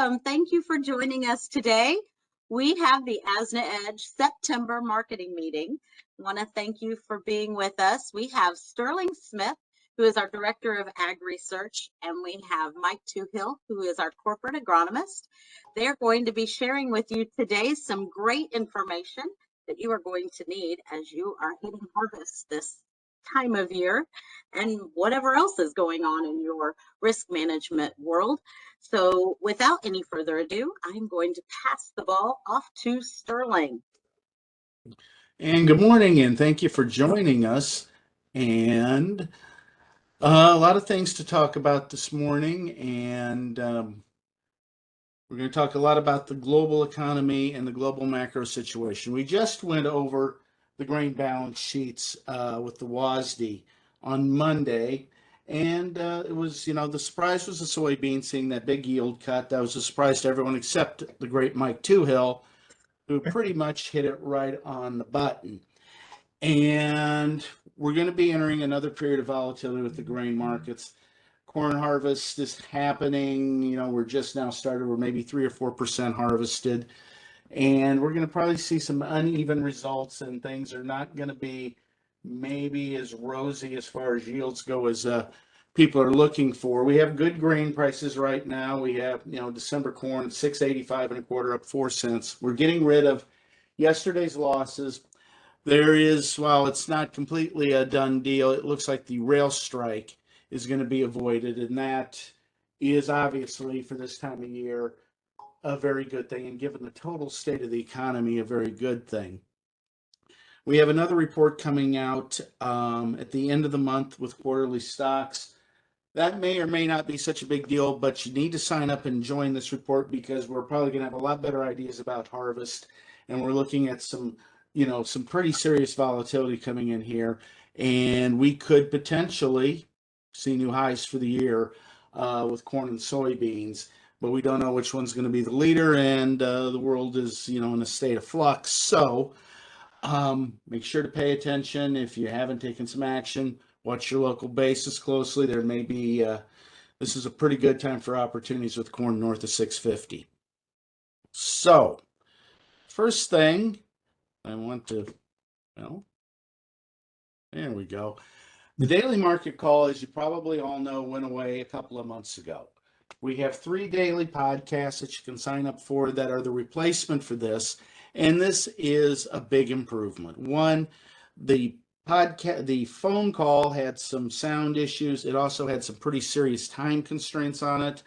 welcome. Thank you for joining us today. We have the ASNA Edge September marketing meeting. I want to thank you for being with us. We have Sterling Smith, who is our Director of Ag Research, and we have Mike Toohill, who is our Corporate Agronomist. They're going to be sharing with you today some great information that you are going to need as you are hitting harvest this time of year and whatever else is going on in your risk management world. So without any further ado, I'm going to pass the ball off to Sterling. And good morning, and thank you for joining us. And a lot of things to talk about this morning, and we're going to talk a lot about the global economy and the global macro situation. We just went over the grain balance sheets with the WASDE on Monday, and it was, the surprise was the soybean, seeing that big yield cut. That was a surprise to everyone except the great Mike Toohill, who pretty much hit it right on the button. And we're going to be entering another period of volatility with the grain markets. Corn harvest is happening. We're just now started. We're maybe 3 or 4% harvested. And we're going to probably see some uneven results, and things are not going to be maybe as rosy as far as yields go as people are looking for. We have good grain prices right now. We have, December corn at 6.85 and a quarter, up 4 cents. We're getting rid of yesterday's losses. There is, while it's not completely a done deal, it looks like the rail strike is going to be avoided, and that is obviously, for this time of year, a very good thing, and given the total state of the economy, a very good thing. We have another report coming out at the end of the month with quarterly stocks. That may or may not be such a big deal, but you need to sign up and join this report because we're probably going to have a lot better ideas about harvest, and we're looking at some pretty serious volatility coming in here, and we could potentially see new highs for the year with corn and soybeans, but we don't know which one's going to be the leader, and the world is, in a state of flux. So make sure to pay attention. If you haven't taken some action, watch your local basis closely. There may be, this is a pretty good time for opportunities with corn north of 650. So first thing, I want to, there we go. The daily market call, as you probably all know, went away a couple of months ago. We have 3 daily podcasts that you can sign up for that are the replacement for this, and this is a big improvement. One, the phone call had some sound issues. It also had some pretty serious time constraints on it.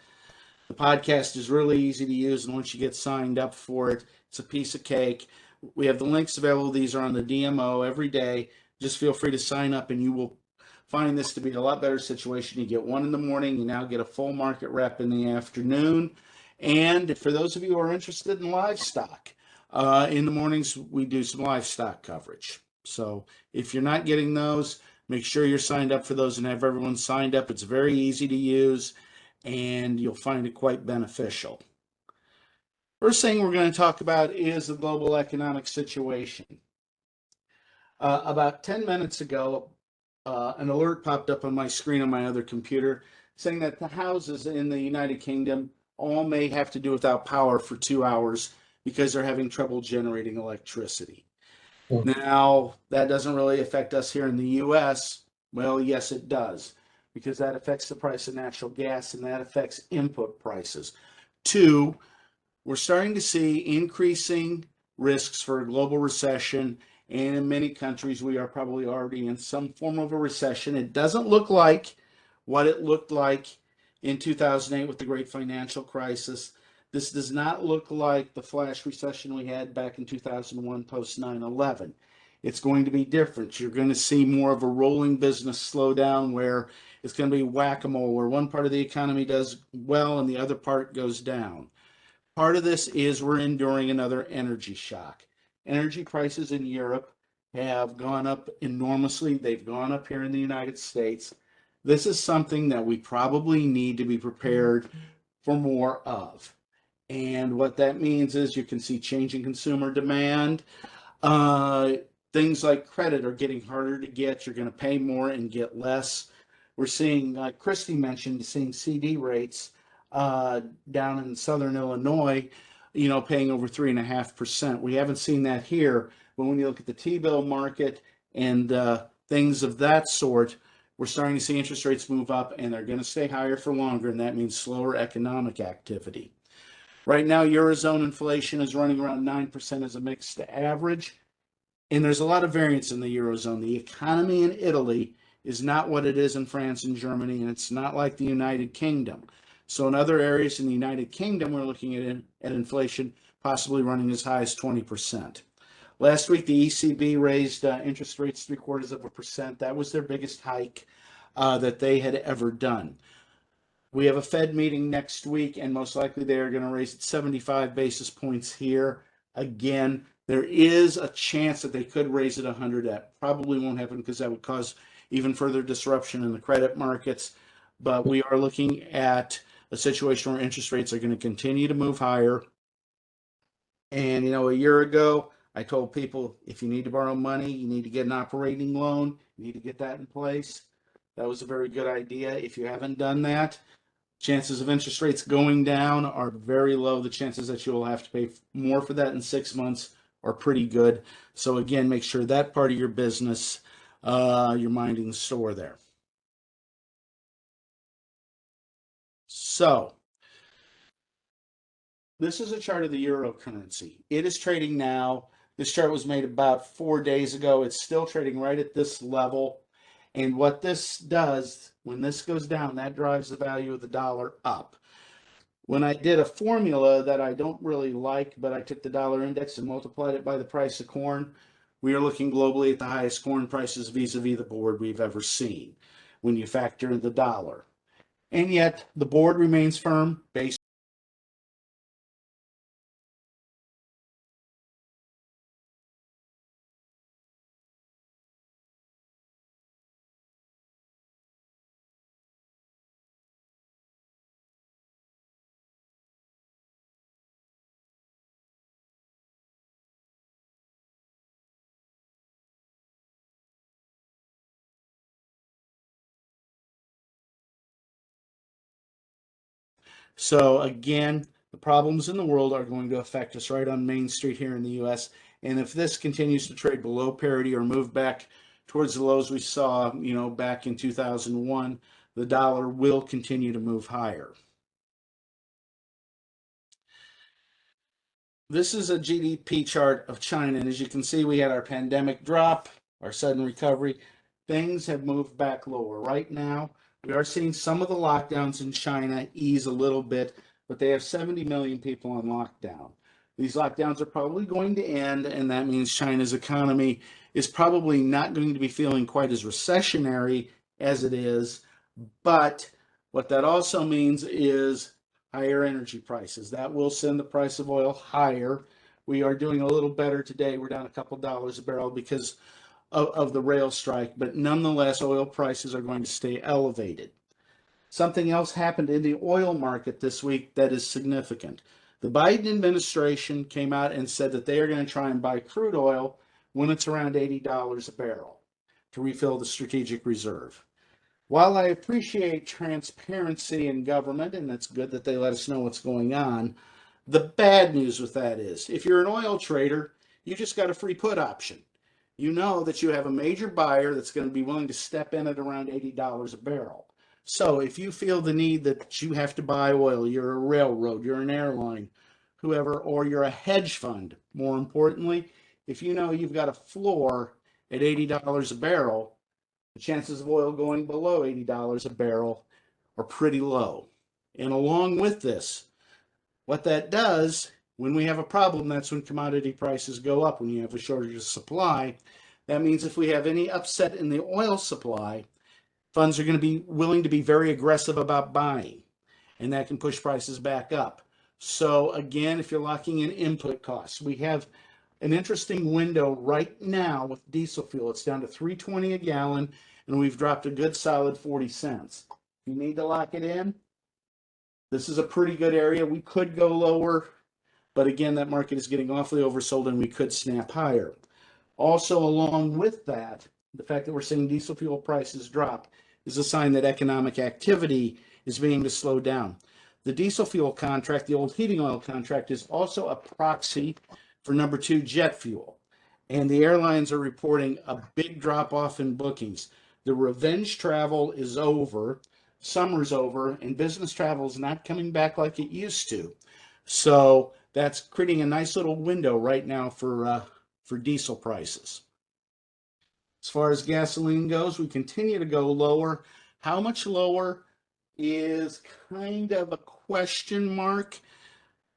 The podcast is really easy to use, and once you get signed up for it, it's a piece of cake. We have the links available. These are on the DMO every day. Just feel free to sign up, and you will find this to be a lot better situation. You get one in the morning. You now get a full market rep in the afternoon. And for those of you who are interested in livestock, in the mornings, we do some livestock coverage. So if you're not getting those, make sure you're signed up for those and have everyone signed up. It's very easy to use, and you'll find it quite beneficial. First thing we're going to talk about is the global economic situation. About 10 minutes ago, an alert popped up on my screen on my other computer saying that the houses in the United Kingdom all may have to do without power for 2 hours because they're having trouble generating electricity. Now, that doesn't really affect us here in the U.S. Well, yes, it does, because that affects the price of natural gas, and that affects input prices. 2, we're starting to see increasing risks for a global recession, and in many countries, we are probably already in some form of a recession. It doesn't look like what it looked like in 2008 with the great financial crisis. This does not look like the flash recession we had back in 2001 post 9/11. It's going to be different. You're going to see more of a rolling business slowdown where it's going to be whack-a-mole, where one part of the economy does well and the other part goes down. Part of this is we're enduring another energy shock. Energy prices in Europe have gone up enormously. They've gone up here in the United States. This is something that we probably need to be prepared for more of. And what that means is you can see changing consumer demand. Things like credit are getting harder to get. You're going to pay more and get less. We're seeing, like Christy mentioned, seeing CD rates down in southern Illinois, you know, paying over 3.5%. We haven't seen that here, but when you look at the T-bill market and things of that sort, we're starting to see interest rates move up, and they're going to stay higher for longer, and that means slower economic activity. Right now, Eurozone inflation is running around 9% as a mixed average, and there's a lot of variance in the Eurozone. The economy in Italy is not what it is in France and Germany, and it's not like the United Kingdom. So in other areas in the United Kingdom, we're looking at inflation possibly running as high as 20%. Last week, the ECB raised interest rates 0.75%. That was their biggest hike that they had ever done. We have a Fed meeting next week, and most likely they are going to raise it 75 basis points here. Again, there is a chance that they could raise it 100. That probably won't happen because that would cause even further disruption in the credit markets. But we are looking at a situation where interest rates are going to continue to move higher. And, you know, a year ago, I told people if you need to borrow money, you need to get an operating loan. You need to get that in place. That was a very good idea. If you haven't done that, chances of interest rates going down are very low. The chances that you will have to pay more for that in 6 months are pretty good. So again, make sure that part of your business, you're minding the store there. So this is a chart of the euro currency. It is trading now. This chart was made about 4 days ago. It's still trading right at this level. And what this does, when this goes down, that drives the value of the dollar up. When I did a formula that I don't really like, but I took the dollar index and multiplied it by the price of corn, we are looking globally at the highest corn prices vis-a-vis the board we've ever seen when you factor in the dollar. And yet the board remains firm based So again, the problems in the world are going to affect us right on Main Street here in the US. And if this continues to trade below parity or move back towards the lows we saw, you know, back in 2001, the dollar will continue to move higher. This is a GDP chart of China, and as you can see, we had our pandemic drop, our sudden recovery. Things have moved back lower. Right now, we are seeing some of the lockdowns in China ease a little bit, but they have 70 million people on lockdown. These lockdowns are probably going to end, and that means China's economy is probably not going to be feeling quite as recessionary as it is. But what that also means is higher energy prices. That will send the price of oil higher. We are doing a little better today. We're down a couple dollars a barrel because of the rail strike, but nonetheless, oil prices are going to stay elevated. Something else happened in the oil market this week that is significant. The Biden administration came out and said that they are going to try and buy crude oil when it's around $80 a barrel to refill the strategic reserve. While I appreciate transparency in government, and it's good that they let us know what's going on, the bad news with that is if you're an oil trader, you just got a free put option. You know that you have a major buyer that's going to be willing to step in at around $80 a barrel. So if you feel the need that you have to buy oil, you're a railroad, you're an airline, whoever, or you're a hedge fund, more importantly, if you know you've got a floor at $80 a barrel, the chances of oil going below $80 a barrel are pretty low. And along with this, what that does, when we have a problem, that's when commodity prices go up. When you have a shortage of supply, that means if we have any upset in the oil supply, funds are going to be willing to be very aggressive about buying, and that can push prices back up. So again, if you're locking in input costs, we have an interesting window right now with diesel fuel. It's down to $3.20 a gallon, and we've dropped a good solid 40 cents. If you need to lock it in, this is a pretty good area. We could go lower, but again, that market is getting awfully oversold, and we could snap higher. Also, along with that, the fact that we're seeing diesel fuel prices drop is a sign that economic activity is beginning to slow down. The diesel fuel contract, the old heating oil contract, is also a proxy for number 2 jet fuel. And the airlines are reporting a big drop off in bookings. The revenge travel is over, summer's over, and business travel is not coming back like it used to. So that's creating a nice little window right now for diesel prices. As far as gasoline goes, we continue to go lower. How much lower is kind of a question mark.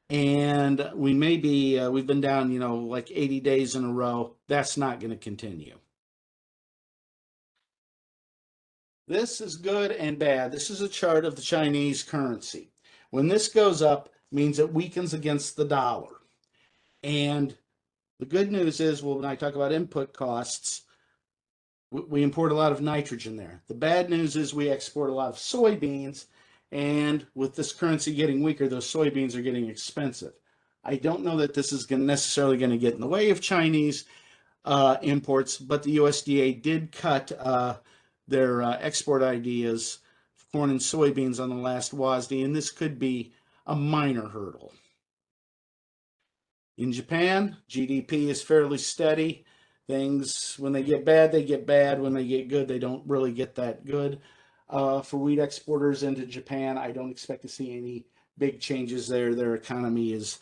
And we may be, we've been down, like 80 days in a row. That's not going to continue. This is good and bad. This is a chart of the Chinese currency. When this goes up, it means it weakens against the dollar. And the good news is, well, when I talk about input costs, we import a lot of nitrogen there. The bad news is we export a lot of soybeans, and with this currency getting weaker, those soybeans are getting expensive. I don't know that this is necessarily going to get in the way of Chinese imports, but the USDA did cut their export ideas for corn and soybeans on the last WASDE, and this could be a minor hurdle. In Japan, GDP is fairly steady. Things, when they get bad, they get bad. When they get good, they don't really get that good. For wheat exporters into Japan, I don't expect to see any big changes there. Their economy has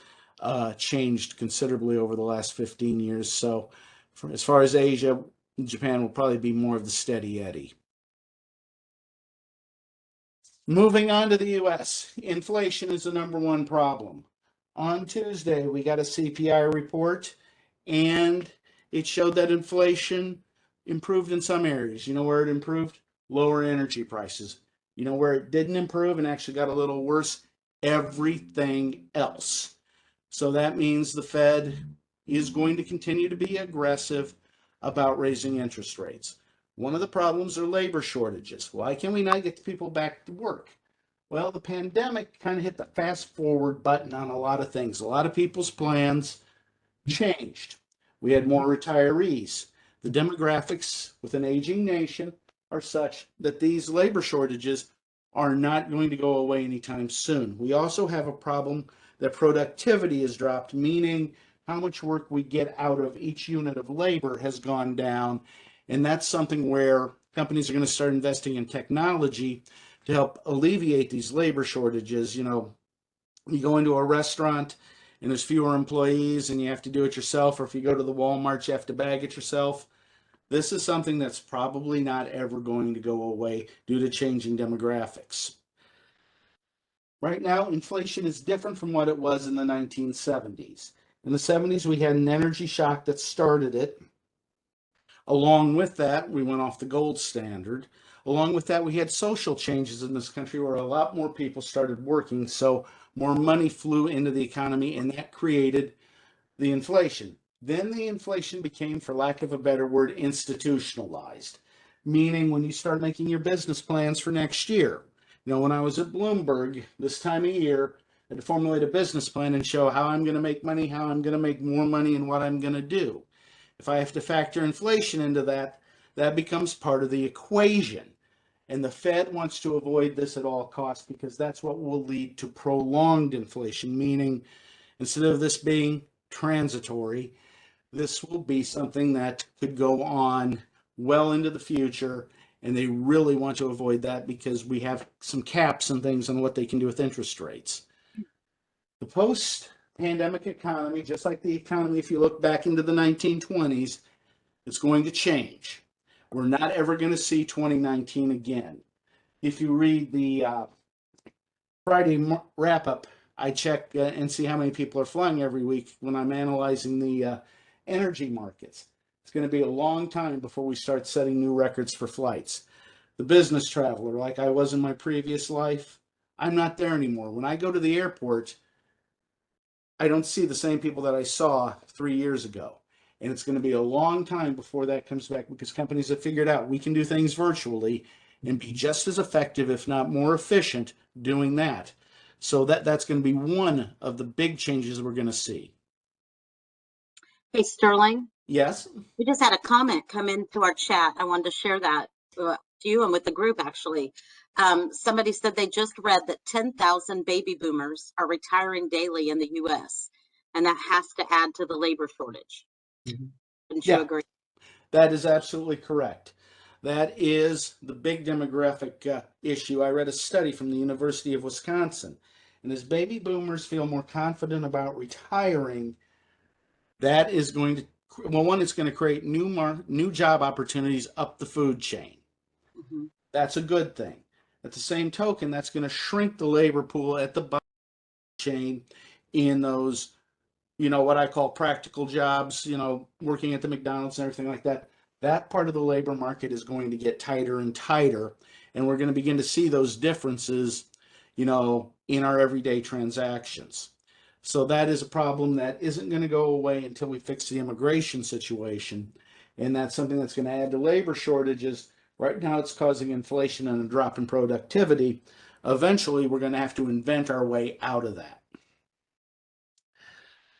changed considerably over the last 15 years. So as far as Asia, Japan will probably be more of the steady eddy. Moving on to the U.S., inflation is the number one problem. On Tuesday, we got a CPI report, and it showed that inflation improved in some areas. You know where it improved? Lower energy prices. You know where it didn't improve and actually got a little worse? Everything else. So that means the Fed is going to continue to be aggressive about raising interest rates. One of the problems are labor shortages. Why can we not get people back to work? Well, the pandemic kind of hit the fast forward button on a lot of things. A lot of people's plans changed. We had more retirees. The demographics with an aging nation are such that these labor shortages are not going to go away anytime soon. We also have a problem that productivity has dropped, meaning how much work we get out of each unit of labor has gone down. And that's something where companies are going to start investing in technology to help alleviate these labor shortages. You go into a restaurant and there's fewer employees and you have to do it yourself, or if you go to the Walmart, you have to bag it yourself. This is something that's probably not ever going to go away due to changing demographics. Right now, inflation is different from what it was in the 1970s. In the 70s, we had an energy shock that started it. Along with that, we went off the gold standard. Along with that, we had social changes in this country where a lot more people started working, so more money flew into the economy, and that created the inflation. Then the inflation became, for lack of a better word, institutionalized, meaning when you start making your business plans for next year. When I was at Bloomberg this time of year, I had to formulate a business plan and show how I'm going to make money, how I'm going to make more money, and what I'm going to do. If I have to factor inflation into that, that becomes part of the equation. And the Fed wants to avoid this at all costs because that's what will lead to prolonged inflation, meaning instead of this being transitory, this will be something that could go on well into the future. And they really want to avoid that because we have some caps and things on what they can do with interest rates. The post-pandemic economy, just like the economy, if you look back into the 1920s, it's going to change. We're not ever going to see 2019 again. If you read the Friday wrap-up, I check and see how many people are flying every week when I'm analyzing the energy markets. It's going to be a long time before we start setting new records for flights. The business traveler, like I was in my previous life, I'm not there anymore. When I go to the airport, I don't see the same people that I saw 3 years ago. And it's going to be a long time before that comes back because companies have figured out we can do things virtually and be just as effective, if not more efficient, doing that. So that's going to be one of the big changes we're going to see. Hey, Sterling. Yes? We just had a comment come into our chat. I wanted to share that. you and with the group, actually. Somebody said they just read that 10,000 baby boomers are retiring daily in the U.S., and that has to add to the labor shortage. Mhm. Wouldn't you Yeah, agree? that is absolutely correct. That is the big demographic issue. I read a study from the University of Wisconsin, and as baby boomers feel more confident about retiring, that is going to, well, one, it's going to create new job opportunities up the food chain. Mhm. That's a good thing. At the same token, that's going to shrink the labor pool at the bottom chain in those, what I call practical jobs, working at the McDonald's and everything like that. That part of the labor market is going to get tighter and tighter, and we're going to begin to see those differences, in our everyday transactions. So that is a problem that isn't going to go away until we fix the immigration situation, and that's something that's going to add to labor shortages. Right now, it's causing inflation and a drop in productivity. Eventually, we're going to have to invent our way out of that.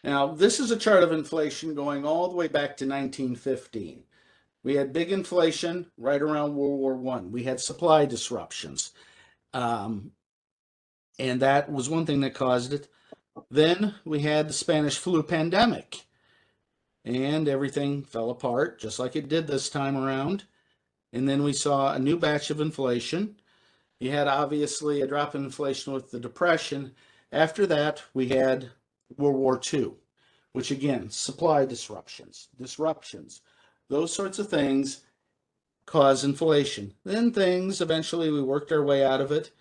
Now, this is a chart of inflation going all the way back to 1915. We had big inflation right around World War I. We had supply disruptions, um, and that was one thing that caused it. Then we had the Spanish flu pandemic, and everything fell apart just like it did this time around. And then we saw a new batch of inflation. You had obviously a drop in inflation with the Depression. After that, we had World War II, which again, supply disruptions, those sorts of things cause inflation. Then things, eventually we worked our way out of it,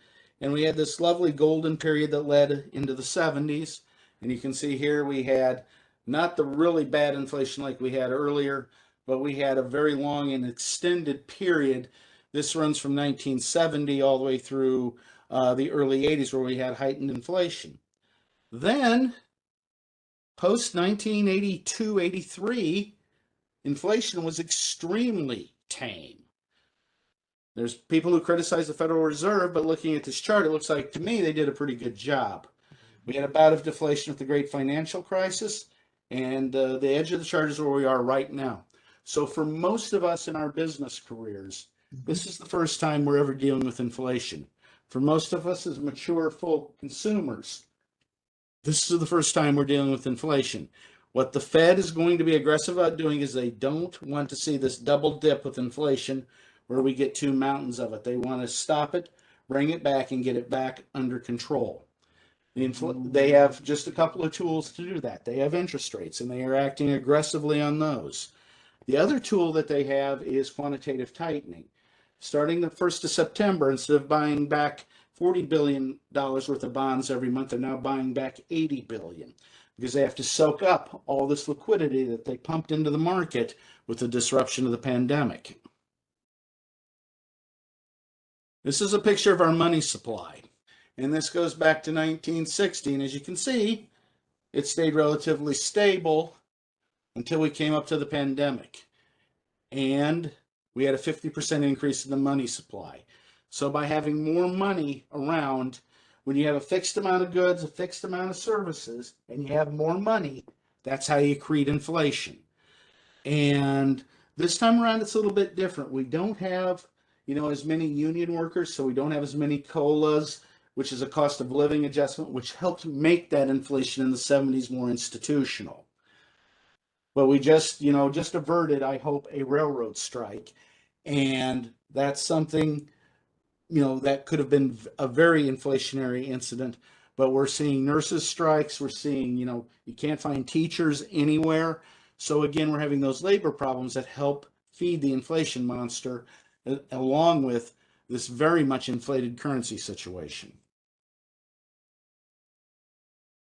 and we had this lovely golden period that led into the 70s. And you can see here we had not the really bad inflation like we had earlier, but we had a very long and extended period. This runs from 1970 all the way through the early 80s where we had heightened inflation. Then post 1982, 83, inflation was extremely tame. There's people who criticize the Federal Reserve, but looking at this chart, it looks like to me they did a pretty good job. We had a bout of deflation with the great financial crisis, and the edge of the chart is where we are right now. So for most of us in our business careers, this is the first time we're ever dealing with inflation. For most of us as mature, full consumers, this is the first time we're dealing with inflation. What the Fed is going to be aggressive about doing is they don't want to see this double dip with inflation where we get two mountains of it. They want to stop it, bring it back, and get it back under control. They have just a couple of tools to do that. They have interest rates, and they are acting aggressively on those. The other tool that they have is quantitative tightening. Starting the 1st of September, instead of buying back $40 billion worth of bonds every month, they're now buying back $80 billion because they have to soak up all this liquidity that they pumped into the market with the disruption of the pandemic. This is a picture of our money supply, and this goes back to 1960. And as you can see, it stayed relatively stable until we came up to the pandemic. And we had a 50% increase in the money supply. So by having more money around, when you have a fixed amount of goods, a fixed amount of services, and you have more money, that's how you create inflation. And this time around, it's a little bit different. We don't have, as many union workers, so we don't have as many COLAs, which is a cost of living adjustment, which helped make that inflation in the 70s more institutional. But we just averted, I hope, a railroad strike. And that's something, that could have been a very inflationary incident. But we're seeing nurses strikes. We're seeing, you can't find teachers anywhere. So again, we're having those labor problems that help feed the inflation monster, along with this very much inflated currency situation.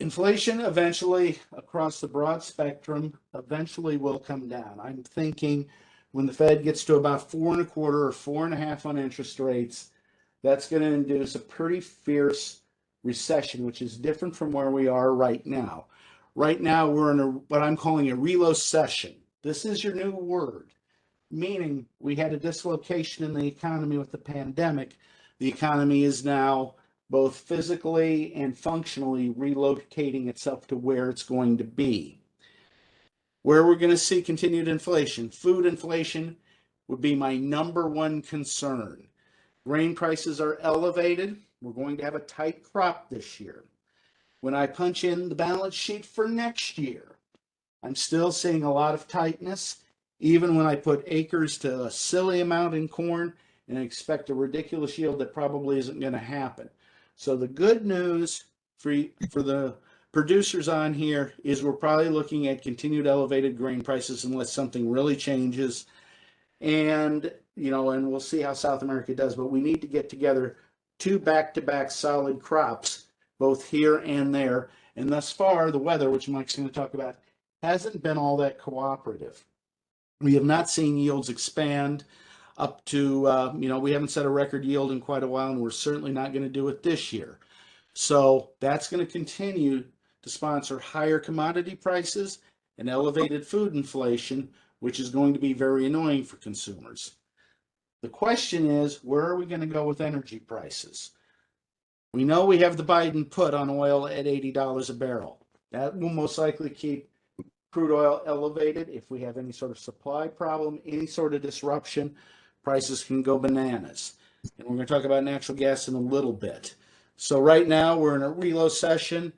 Inflation eventually, across the broad spectrum, eventually will come down. I'm thinking when the Fed gets to about 4.25 or 4.5 on interest rates, that's going to induce a pretty fierce recession, which is different from where we are right now. Right now, we're in what I'm calling a relocession. This is your new word, meaning we had a dislocation in the economy with the pandemic. The economy is now both physically and functionally relocating itself to where it's going to be. Where we're going to see continued inflation, food inflation would be my number one concern. Grain prices are elevated. We're going to have a tight crop this year. When I punch in the balance sheet for next year, I'm still seeing a lot of tightness, even when I put acres to a silly amount in corn and expect a ridiculous yield that probably isn't going to happen. So the good news for the producers on here is we're probably looking at continued elevated grain prices unless something really changes. And, and we'll see how South America does, but we need to get together two back-to-back solid crops, both here and there. And thus far, the weather, which Mike's going to talk about, hasn't been all that cooperative. We have not seen yields expand up to, we haven't set a record yield in quite a while, and we're certainly not going to do it this year. So that's going to continue to sponsor higher commodity prices and elevated food inflation, which is going to be very annoying for consumers. The question is, where are we going to go with energy prices? We know we have the Biden put on oil at $80 a barrel. That will most likely keep crude oil elevated. If we have any sort of supply problem, any sort of disruption, prices can go bananas. And we're going to talk about natural gas in a little bit. So right now we're in a reload session.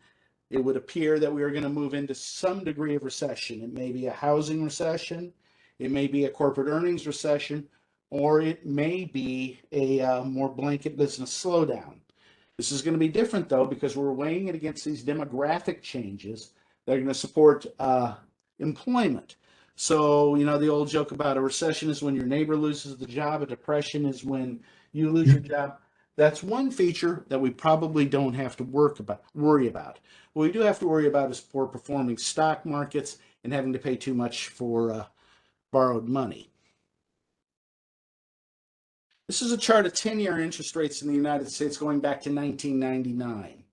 It would appear that we are going to move into some degree of recession. It may be a housing recession, it may be a corporate earnings recession, or it may be a more blanket business slowdown. This is going to be different, though, because we're weighing it against these demographic changes that are going to support employment. So, the old joke about a recession is when your neighbor loses the job, a depression is when you lose your job. That's one feature that we probably don't have to worry about. What we do have to worry about is poor performing stock markets and having to pay too much for borrowed money. This is a chart of 10-year interest rates in the United States going back to 1999.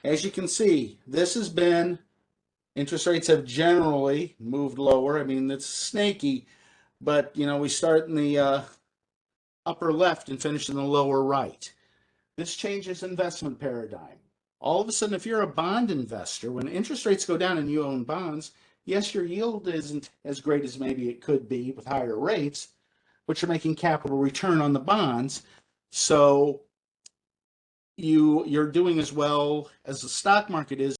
As you can see, interest rates have generally moved lower. I mean, it's snaky, but we start in the upper left and finish in the lower right. This changes investment paradigm. All of a sudden, if you're a bond investor, when interest rates go down and you own bonds, yes, your yield isn't as great as maybe it could be with higher rates, but you're making capital return on the bonds. So you're doing as well as the stock market is.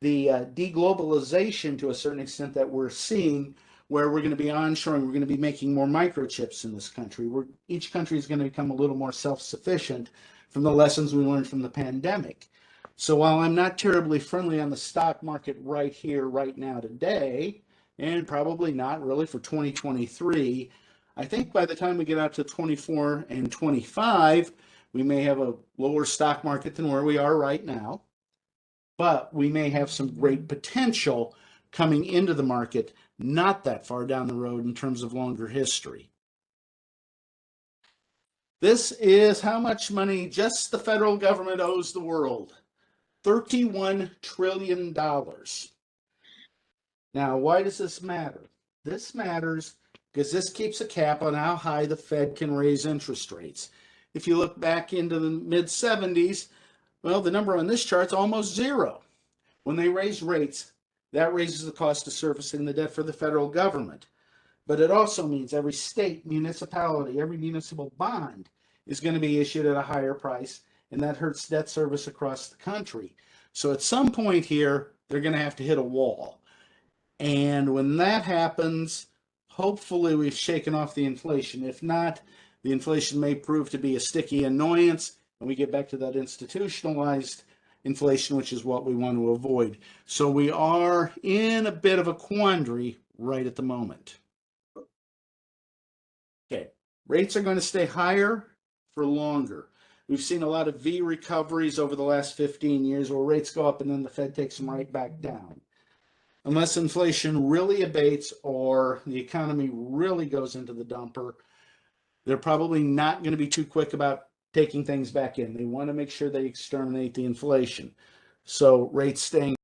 The deglobalization to a certain extent that we're seeing, where we're going to be onshoring, we're going to be making more microchips in this country. Each country is going to become a little more self-sufficient from the lessons we learned from the pandemic. So while I'm not terribly friendly on the stock market right here, right now, today, and probably not really for 2023, I think by the time we get out to 24 and 25, we may have a lower stock market than where we are right now. But we may have some great potential coming into the market not that far down the road in terms of longer history. This is how much money just the federal government owes the world. $31 trillion. Now, why does this matter? This matters because this keeps a cap on how high the Fed can raise interest rates. If you look back into the mid-70s, well, the number on this chart is almost zero. When they raise rates, that raises the cost of servicing the debt for the federal government. But it also means every state, municipality, every municipal bond is going to be issued at a higher price, and that hurts debt service across the country. So at some point here, they're going to have to hit a wall. And when that happens, hopefully we've shaken off the inflation. If not, the inflation may prove to be a sticky annoyance, and we get back to that institutionalized inflation, which is what we want to avoid. So we are in a bit of a quandary right at the moment. Okay, rates are going to stay higher for longer. We've seen a lot of V recoveries over the last 15 years where rates go up and then the Fed takes them right back down. Unless inflation really abates or the economy really goes into the dumper, they're probably not going to be too quick about taking things back in. They want to make sure they exterminate the inflation. So rates staying.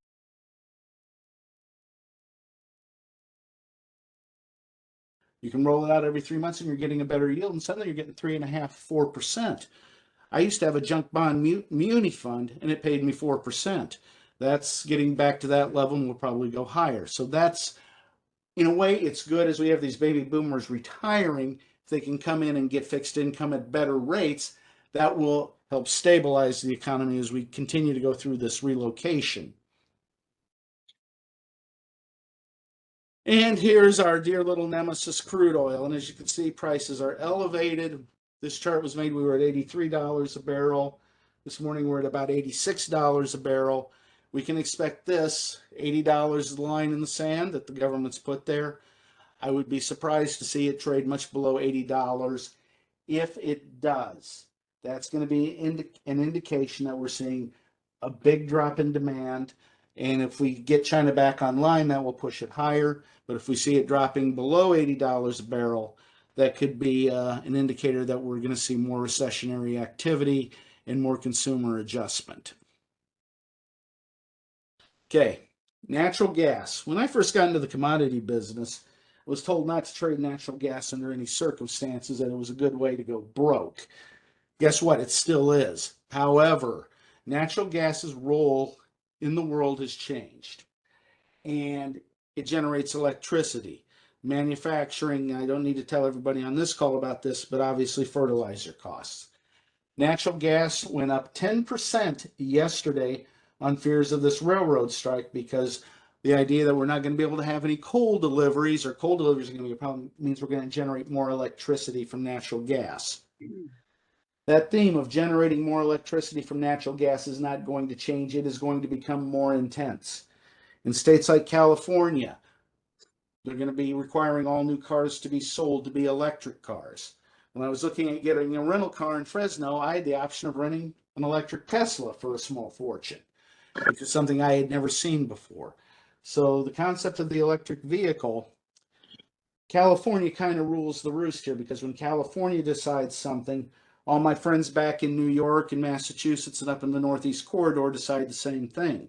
You can roll it out every 3 months and you're getting a better yield, and suddenly you're getting 3.5%, 4%. I used to have a junk bond muni fund and it paid me 4%. That's getting back to that level and will probably go higher. So that's, in a way, it's good as we have these baby boomers retiring. If they can come in and get fixed income at better rates, that will help stabilize the economy as we continue to go through this relocation. And here's our dear little nemesis, crude oil. And as you can see, prices are elevated. This chart was made, we were at $83 a barrel. This morning we're at about $86 a barrel. We can expect this, $80 is the line in the sand that the government's put there. I would be surprised to see it trade much below $80. If it does, that's going to be an indication that we're seeing a big drop in demand. And if we get China back online, that will push it higher. But if we see it dropping below $80 a barrel, that could be an indicator that we're going to see more recessionary activity and more consumer adjustment. Okay, natural gas. When I first got into the commodity business, I was told not to trade natural gas under any circumstances, that it was a good way to go broke. Guess what? It still is. However, natural gas's role in the world has changed, and it generates electricity. Manufacturing, I don't need to tell everybody on this call about this, but obviously fertilizer costs. Natural gas went up 10% yesterday on fears of this railroad strike, because the idea that we're not going to be able to have any coal deliveries, or coal deliveries are going to be a problem, means we're going to generate more electricity from natural gas. That theme of generating more electricity from natural gas is not going to change. It is going to become more intense. In states like California, they're going to be requiring all new cars to be sold to be electric cars. When I was looking at getting a rental car in Fresno, I had the option of renting an electric Tesla for a small fortune, which is something I had never seen before. So the concept of the electric vehicle, California kind of rules the roost here, because when California decides something, all my friends back in New York and Massachusetts and up in the Northeast Corridor decide the same thing.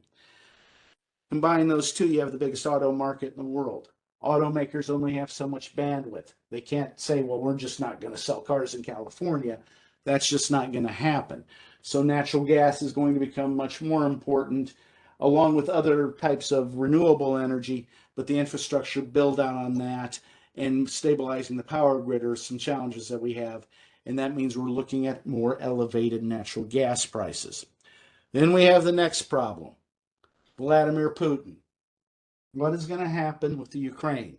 Combine those two, you have the biggest auto market in the world. Automakers only have so much bandwidth. They can't say, well, we're just not going to sell cars in California. That's just not going to happen. So natural gas is going to become much more important, along with other types of renewable energy, but the infrastructure build out on that and stabilizing the power grid are some challenges that we have. And that means we're looking at more elevated natural gas prices. Then we have the next problem, Vladimir Putin. What is going to happen with the Ukraine?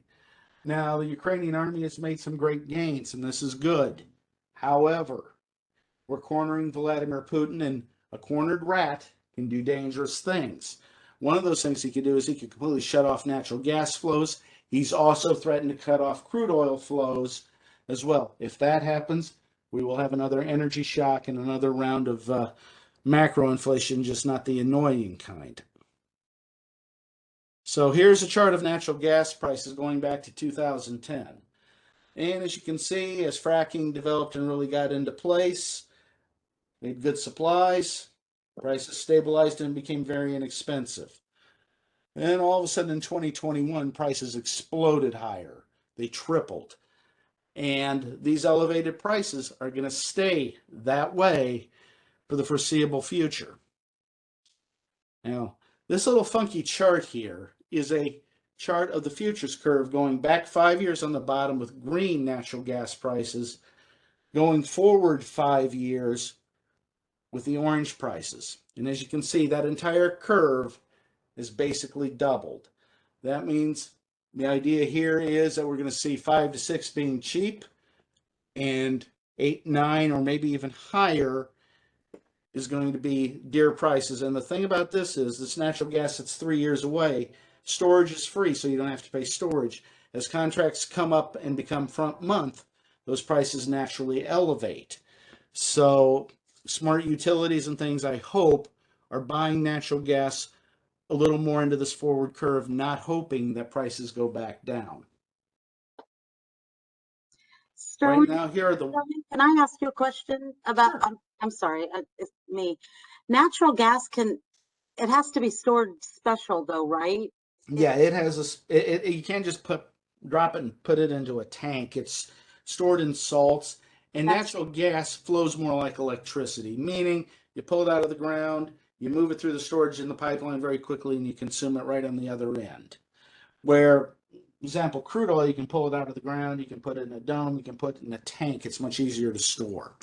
Now, the Ukrainian army has made some great gains, and this is good. However, we're cornering Vladimir Putin, and a cornered rat can do dangerous things. One of those things he could do is he could completely shut off natural gas flows. He's also threatened to cut off crude oil flows as well. If that happens, we will have another energy shock and another round of macro inflation, just not the annoying kind. So here's a chart of natural gas prices going back to 2010. And as you can see, as fracking developed and really got into place, made good supplies, prices stabilized and became very inexpensive. And all of a sudden in 2021, prices exploded higher. They tripled. And these elevated prices are going to stay that way for the foreseeable future. Now, this little funky chart here is a chart of the futures curve going back 5 years on the bottom with green natural gas prices, going forward 5 years with the orange prices. And as you can see, that entire curve is basically doubled. That means the idea here is that we're going to see 5 to 6 being cheap, and 8, 9, or maybe even higher is going to be dear prices. And the thing about this is, this natural gas that's 3 years away, storage is free, so you don't have to pay storage. As contracts come up and become front month, those prices naturally elevate. So smart utilities and things, I hope, are buying natural gas a little more into this forward curve, not hoping that prices go back down. Sterling, right now, here are the. can I ask you a question about? Sure. I'm sorry, it's me. Natural gas can It has to be stored special though, right? Yeah, it has you can't just drop it and put it into a tank. It's stored in salts, and That's natural gas flows more like electricity, meaning you pull it out of the ground, you move it through the storage in the pipeline very quickly, and you consume it right on the other end. Where, example, crude oil, you can pull it out of the ground, you can put it in a dome, you can put it in a tank. It's much easier to store.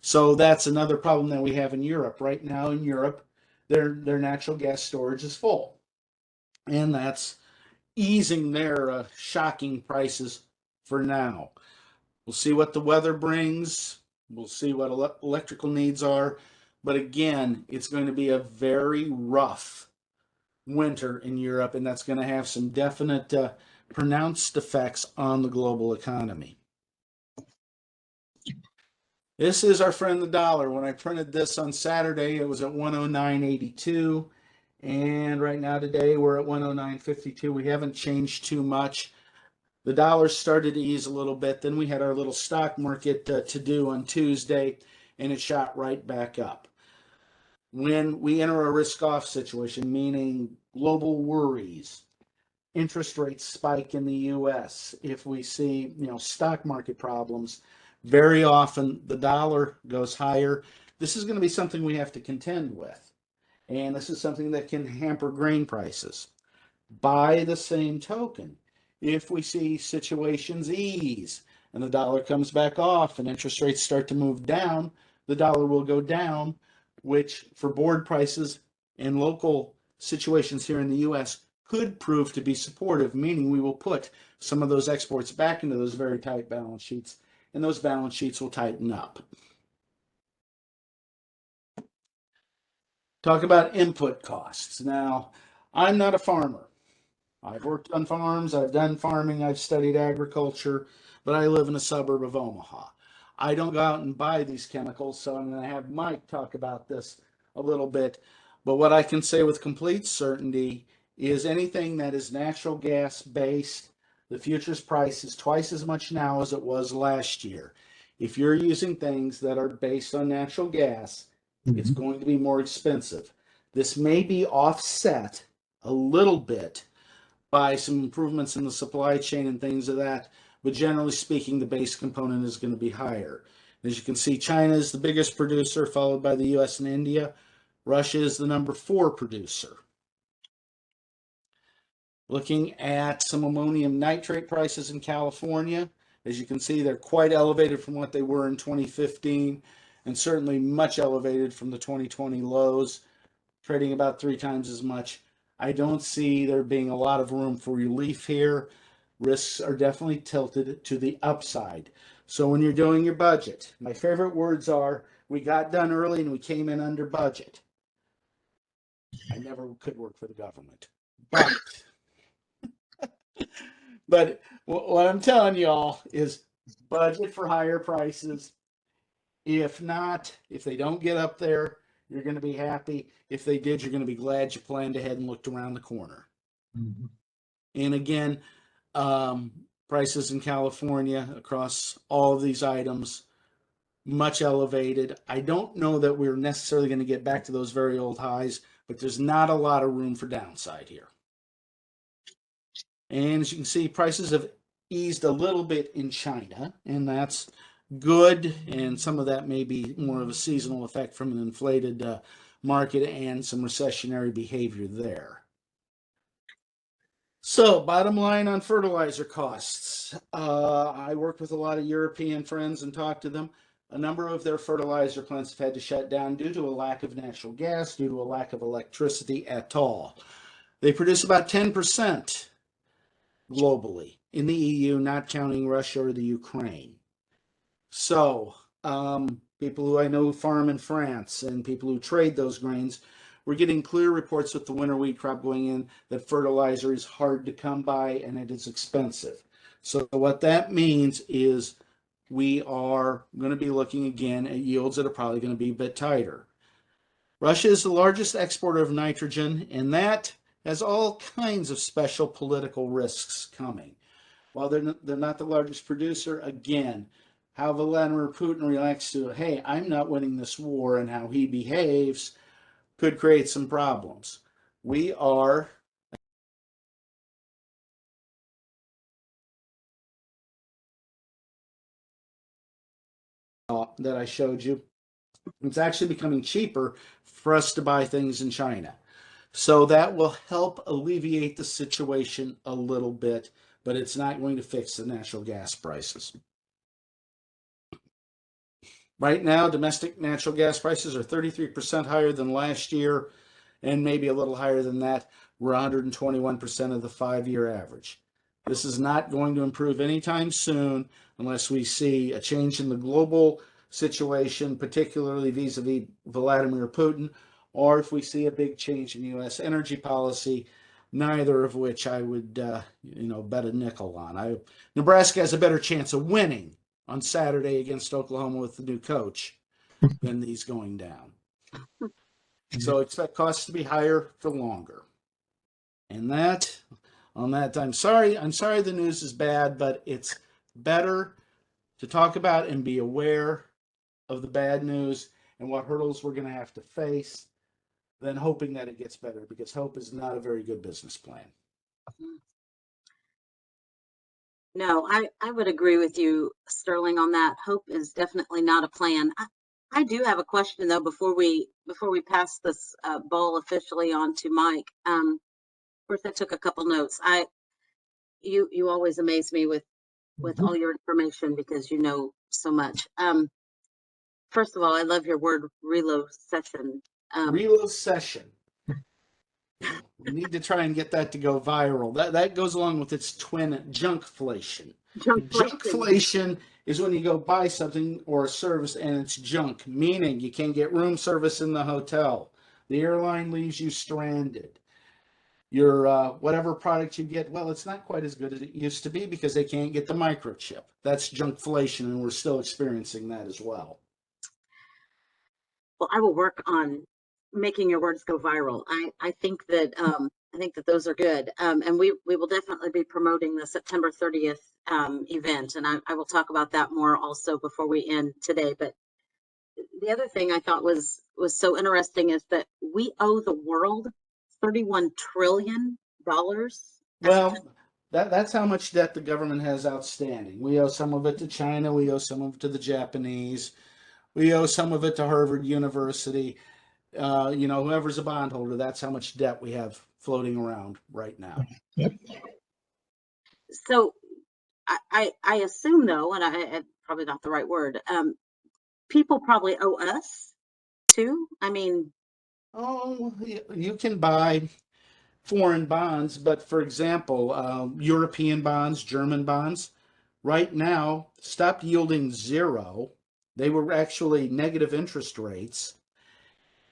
So that's another problem that we have in Europe. Right now in Europe, their natural gas storage is full. And that's easing their shocking prices for now. We'll see what the weather brings. We'll see what electrical needs are. But again, it's going to be a very rough winter in Europe, and that's going to have some definite pronounced effects on the global economy. This is our friend the dollar. When I printed this on Saturday, it was at 109.82. And right now today, we're at 109.52. We haven't changed too much. The dollar started to ease a little bit. Then we had our little stock market to do on Tuesday, and it shot right back up. When we enter a risk-off situation, meaning global worries, interest rates spike in the U.S., if we see stock market problems, very often the dollar goes higher. This is going to be something we have to contend with, and this is something that can hamper grain prices. By the same token, if we see situations ease and the dollar comes back off and interest rates start to move down, the dollar will go down, which for board prices and local situations here in the US could prove to be supportive, meaning we will put some of those exports back into those very tight balance sheets, and those balance sheets will tighten up. Talk about input costs. Now, I'm not a farmer. I've worked on farms, I've done farming, I've studied agriculture, but I live in a suburb of Omaha. I don't go out and buy these chemicals, so I'm going to have Mike talk about this a little bit. But what I can say with complete certainty is anything that is natural gas based, the futures price is twice as much now as it was last year. If you're using things that are based on natural gas, it's going to be more expensive. This may be offset a little bit by some improvements in the supply chain and things of that. But generally speaking, the base component is going to be higher. As you can see, China is the biggest producer, followed by the US and India. Russia is the number 4 producer. Looking at some ammonium nitrate prices in California, as you can see, they're quite elevated from what they were in 2015, and certainly much elevated from the 2020 lows, trading about 3 times as much. I don't see there being a lot of room for relief here. Risks are definitely tilted to the upside. So when you're doing your budget, my favorite words are, we got done early and we came in under budget. I never could work for the government. But what I'm telling y'all is budget for higher prices. If not, if they don't get up there, you're going to be happy. If they did, you're going to be glad you planned ahead and looked around the corner. Mm-hmm. And again, prices in California across all of these items, much elevated. I don't know that we're necessarily going to get back to those very old highs, but there's not a lot of room for downside here. And as you can see, prices have eased a little bit in China, and that's good. And some of that may be more of a seasonal effect from an inflated market and some recessionary behavior there. So, bottom line on fertilizer costs. I worked with a lot of European friends and talked to them. A number of their fertilizer plants have had to shut down due to a lack of natural gas, due to a lack of electricity at all. They produce about 10% globally in the EU, not counting Russia or the Ukraine. So, people who I know farm in France and people who trade those grains, we're getting clear reports with the winter wheat crop going in that fertilizer is hard to come by and it is expensive. So what that means is we are going to be looking again at yields that are probably going to be a bit tighter. Russia is the largest exporter of nitrogen, and that has all kinds of special political risks coming. While they're not the largest producer, again, how Vladimir Putin reacts to, hey, I'm not winning this war, and how he behaves could create some problems. We are that I showed you. It's actually becoming cheaper for us to buy things in China. So that will help alleviate the situation a little bit, but it's not going to fix the natural gas prices. Right now, domestic natural gas prices are 33% higher than last year, and maybe a little higher than that. We're 121% of the 5-year average. This is not going to improve anytime soon unless we see a change in the global situation, particularly vis-a-vis Vladimir Putin, or if we see a big change in U.S. energy policy, neither of which I would, bet a nickel on. Nebraska has a better chance of winning on Saturday against Oklahoma with the new coach than these going down. So expect costs to be higher for longer. And that, on that, I'm sorry the news is bad, but it's better to talk about and be aware of the bad news and what hurdles we're going to have to face than hoping that it gets better, because hope is not a very good business plan. No, I would agree with you, Sterling, on that. Hope is definitely not a plan. I do have a question though before we pass this ball officially on to Mike. Of course, I took a couple notes. You always amaze me with all your information because you know so much. First of all, I love your word relocation. Relocation. We need to try and get that to go viral. That goes along with its twin, junkflation. Junkflation is when you go buy something or a service and it's junk, meaning you can't get room service in the hotel. The airline leaves you stranded. Your whatever product you get, well, it's not quite as good as it used to be because they can't get the microchip. That's junkflation, and we're still experiencing that as well. Well, I will work on making your words go viral. I think that those are good, and we will definitely be promoting the September 30th event, and I will talk about that more also before we end today. But the other thing I thought was so interesting is that we owe the world $31 trillion. Well, that's how much debt the government has outstanding. We owe some of it to China. We owe some of it to the Japanese. We owe some of it to Harvard University. Whoever's a bondholder, that's how much debt we have floating around right now. So I assume though, and I probably not the right word, people probably owe us too. I mean, you can buy foreign bonds, but for example, European bonds, German bonds, right now stopped yielding zero. They were actually negative interest rates.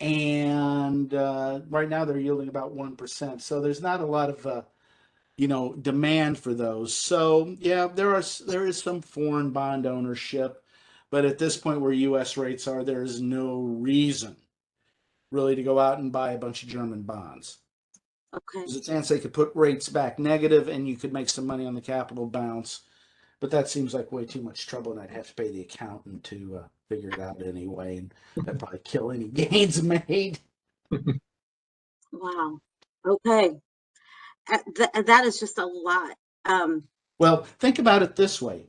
And right now they're yielding about 1%. So there's not a lot of demand for those. So yeah, there is some foreign bond ownership, but at this point where U.S. rates are, there is no reason really to go out and buy a bunch of German bonds. okay. There's a chance they could put rates back negative and you could make some money on the capital bounce, but that seems like way too much trouble, and I'd have to pay the accountant to figure it out anyway, and that'd probably kill any gains made. Wow. Okay. That is just a lot. Well, think about it this way.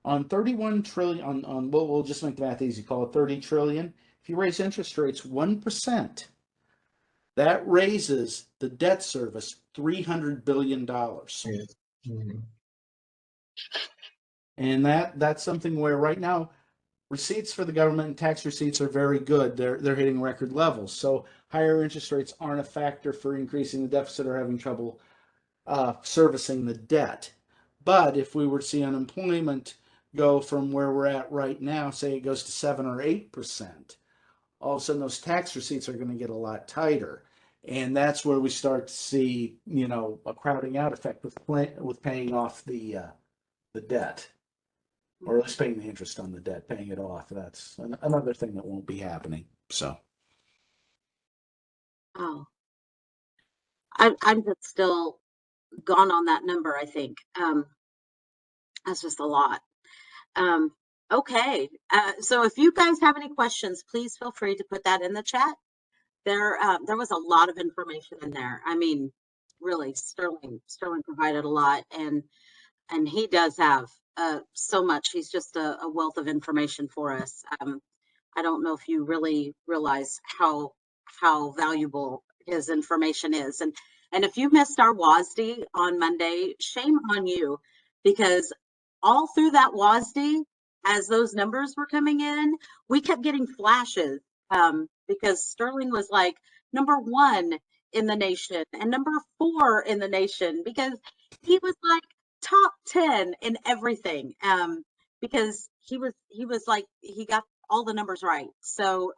On 31 trillion, we'll just make the math easy, call it 30 trillion. If you raise interest rates 1%, that raises the debt service $300 billion. Mm-hmm. And that's something where right now receipts for the government and tax receipts are very good. They're hitting record levels. So higher interest rates aren't a factor for increasing the deficit or having trouble servicing the debt. But if we were to see unemployment go from where we're at right now, say it goes to 7 or 8%, all of a sudden those tax receipts are going to get a lot tighter. And that's where we start to see, a crowding out effect with paying off the debt, or at least paying the interest on the debt, paying it off. That's another thing that won't be happening. So, Oh, I'm just still gone on that number. I think that's just a lot. Okay. So if you guys have any questions, please feel free to put that in the chat. there was a lot of information in there. I mean, really, Sterling provided a lot, and he does have so much. He's just a wealth of information for us. I don't know if you really realize how valuable his information is. And if you missed our WASD on Monday, shame on you, because all through that WASD, as those numbers were coming in, we kept getting flashes because Sterling was like #1 in the nation and #4 in the nation, because he was like top 10 in everything, because he was like, he got all the numbers right. So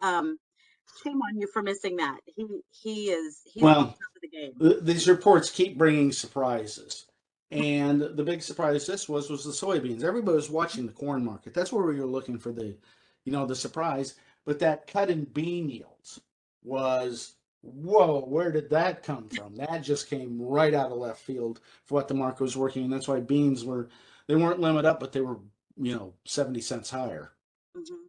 shame on you for missing that. He's on Well, top of the game. these reports keep bringing surprises. And the big surprise this was the soybeans. Everybody was watching the corn market. That's where we were looking for the surprise. But that cut in bean yields was, whoa, where did that come from? That just came right out of left field for what the market was working. And that's why beans they weren't limit up, but they were, 70 cents higher. Mhm.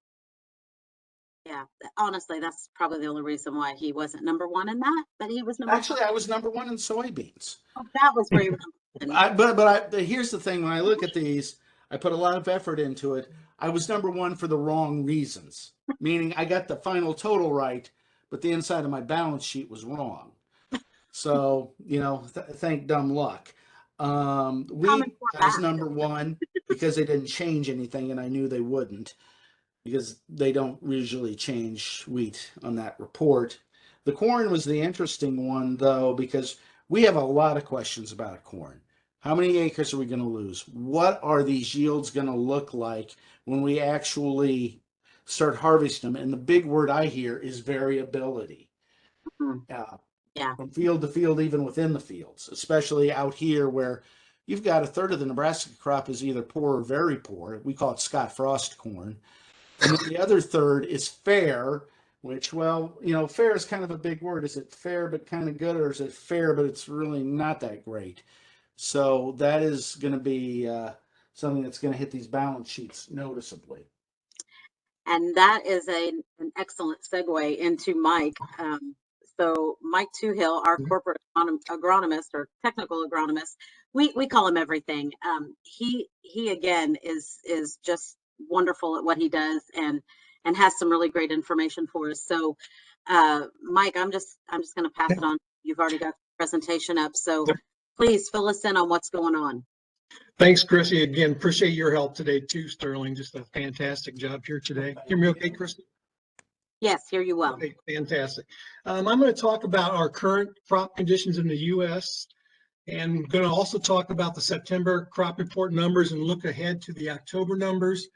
Yeah, honestly, that's probably the only reason why he wasn't #1 in that, but he was #1. Actually, I was #1 in soybeans. Oh, that was where he was #1. Here's the thing: when I look at these, I put a lot of effort into it. I was #1 for the wrong reasons, meaning I got the final total right, but the inside of my balance sheet was wrong. So thank dumb luck. Common Wheat, core I was math. #1 because they didn't change anything, and I knew they wouldn't, because they don't usually change wheat on that report. The corn was the interesting one, though, because we have a lot of questions about corn. How many acres are we going to lose? What are these yields going to look like when we actually start harvesting them? And the big word I hear is variability. Mhm. Uh, Yeah. from field to field, even within the fields, especially out here where you've got a third of the Nebraska crop is either poor or very poor. We call it Scott Frost corn. And then the other third is fair, which, well, fair is kind of a big word. Is it fair but kind of good, or is it fair but it's really not that great? So that is going to be something that's going to hit these balance sheets noticeably. And that is an excellent segue into Mike. So Mike Toohill, our corporate agronomist or technical agronomist, we call him everything. He again is just wonderful at what he does, and has some really great information for us. So Mike, I'm just going to pass it on. You've already got the presentation up, so please fill us in on what's going on. Thanks, Chrissy. Again, appreciate your help today too, Sterling. Just a fantastic job here today. Hear me okay, Chrissy? Yes, hear you well. Okay, fantastic. I'm going to talk about our current crop conditions in the U.S. and going to also talk about the September crop report numbers and look ahead to the October numbers.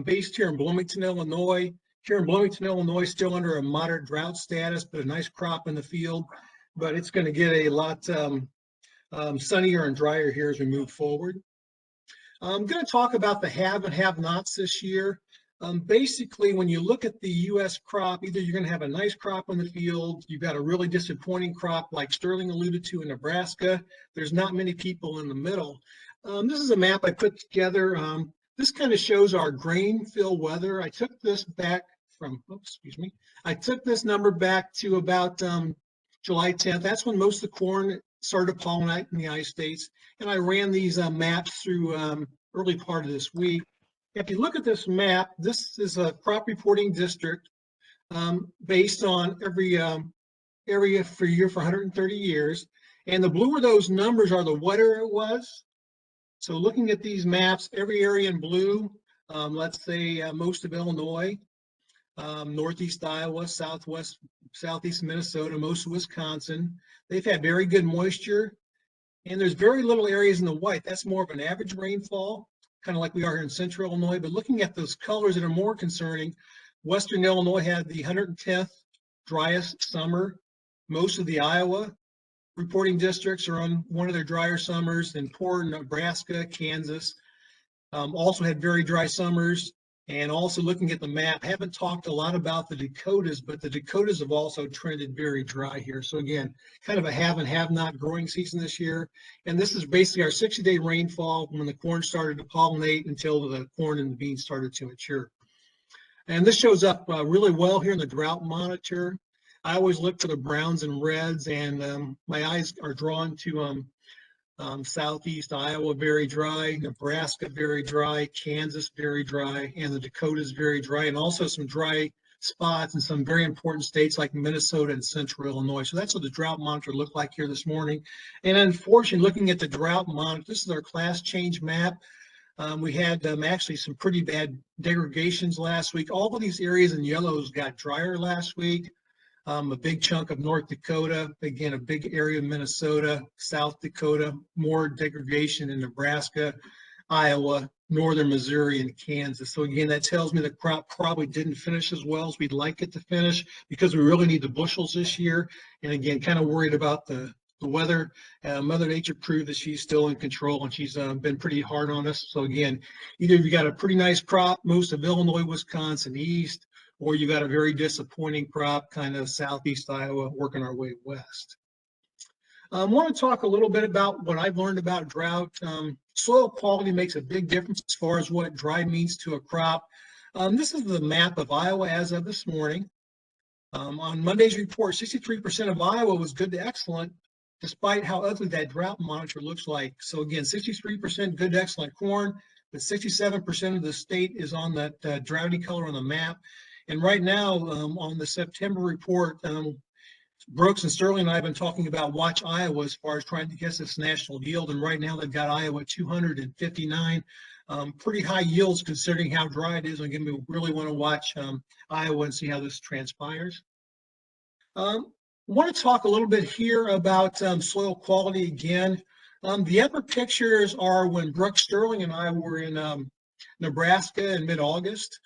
Based here in Bloomington, Illinois. Here in Bloomington, Illinois, still under a moderate drought status, but a nice crop in the field. But it's going to get a lot sunnier and drier here as we move forward. I'm going to talk about the have and have-nots this year. Basically, when you look at the U.S. crop, either you're going to have a nice crop in the field, you've got a really disappointing crop like Sterling alluded to in Nebraska. There's not many people in the middle. This is a map I put together. This kind of shows our grain fill weather. I took this back from, I took this number back to about July 10th. That's when most of the corn started to pollinate in the United States. And I ran these maps through early part of this week. If you look at this map, this is a crop reporting district based on every area for year for 130 years. And the bluer those numbers are, the wetter it was. So looking at these maps, every area in blue, let's say most of Illinois, Northeast Iowa, Southeast Minnesota, most of Wisconsin, they've had very good moisture. And there's very little areas in the white. That's more of an average rainfall, kind of like we are here in central Illinois. But looking at those colors that are more concerning, Western Illinois had the 110th driest summer. Most of the Iowa reporting districts are on one of their drier summers, and poor Nebraska, Kansas also had very dry summers. And also looking at the map, haven't talked a lot about the Dakotas, but the Dakotas have also trended very dry here. So again, kind of a have and have not growing season this year. And this is basically our 60-day rainfall when the corn started to pollinate until the corn and the beans started to mature. And this shows up really well here in the drought monitor. I always look for the browns and reds, and my eyes are drawn to Southeast Iowa, very dry, Nebraska, very dry, Kansas, very dry, and the Dakotas, very dry, and also some dry spots in some very important states like Minnesota and Central Illinois. So that's what the drought monitor looked like here this morning. And unfortunately, looking at the drought monitor, this is our class change map. We had actually some pretty bad degradations last week. All of these areas in yellows got drier last week. A big chunk of North Dakota, again, a big area of Minnesota, South Dakota, more degradation in Nebraska, Iowa, northern Missouri, and Kansas. So again, that tells me the crop probably didn't finish as well as we'd like it to finish because we really need the bushels this year. And again, kind of worried about the weather. Mother Nature proved that she's still in control, and she's been pretty hard on us. So again, either you got a pretty nice crop, most of Illinois, Wisconsin, east, or you got a very disappointing crop, kind of southeast Iowa, working our way west. I want to talk a little bit about what I've learned about drought. Soil quality makes a big difference as far as what dry means to a crop. This is the map of Iowa as of this morning. On Monday's report, 63% of Iowa was good to excellent, despite how ugly that drought monitor looks like. So again, 63% good to excellent corn, but 67% of the state is on that droughty color on the map. And right now, on the September report, Brooks and Sterling and I have been talking about Watch Iowa as far as trying to guess its national yield. And right now they've got Iowa 259. Pretty high yields considering how dry it is. Again, we really want to watch Iowa and see how this transpires. I want to talk a little bit here about soil quality again. The upper pictures are when Brooks, Sterling, and I were in Nebraska in mid-August.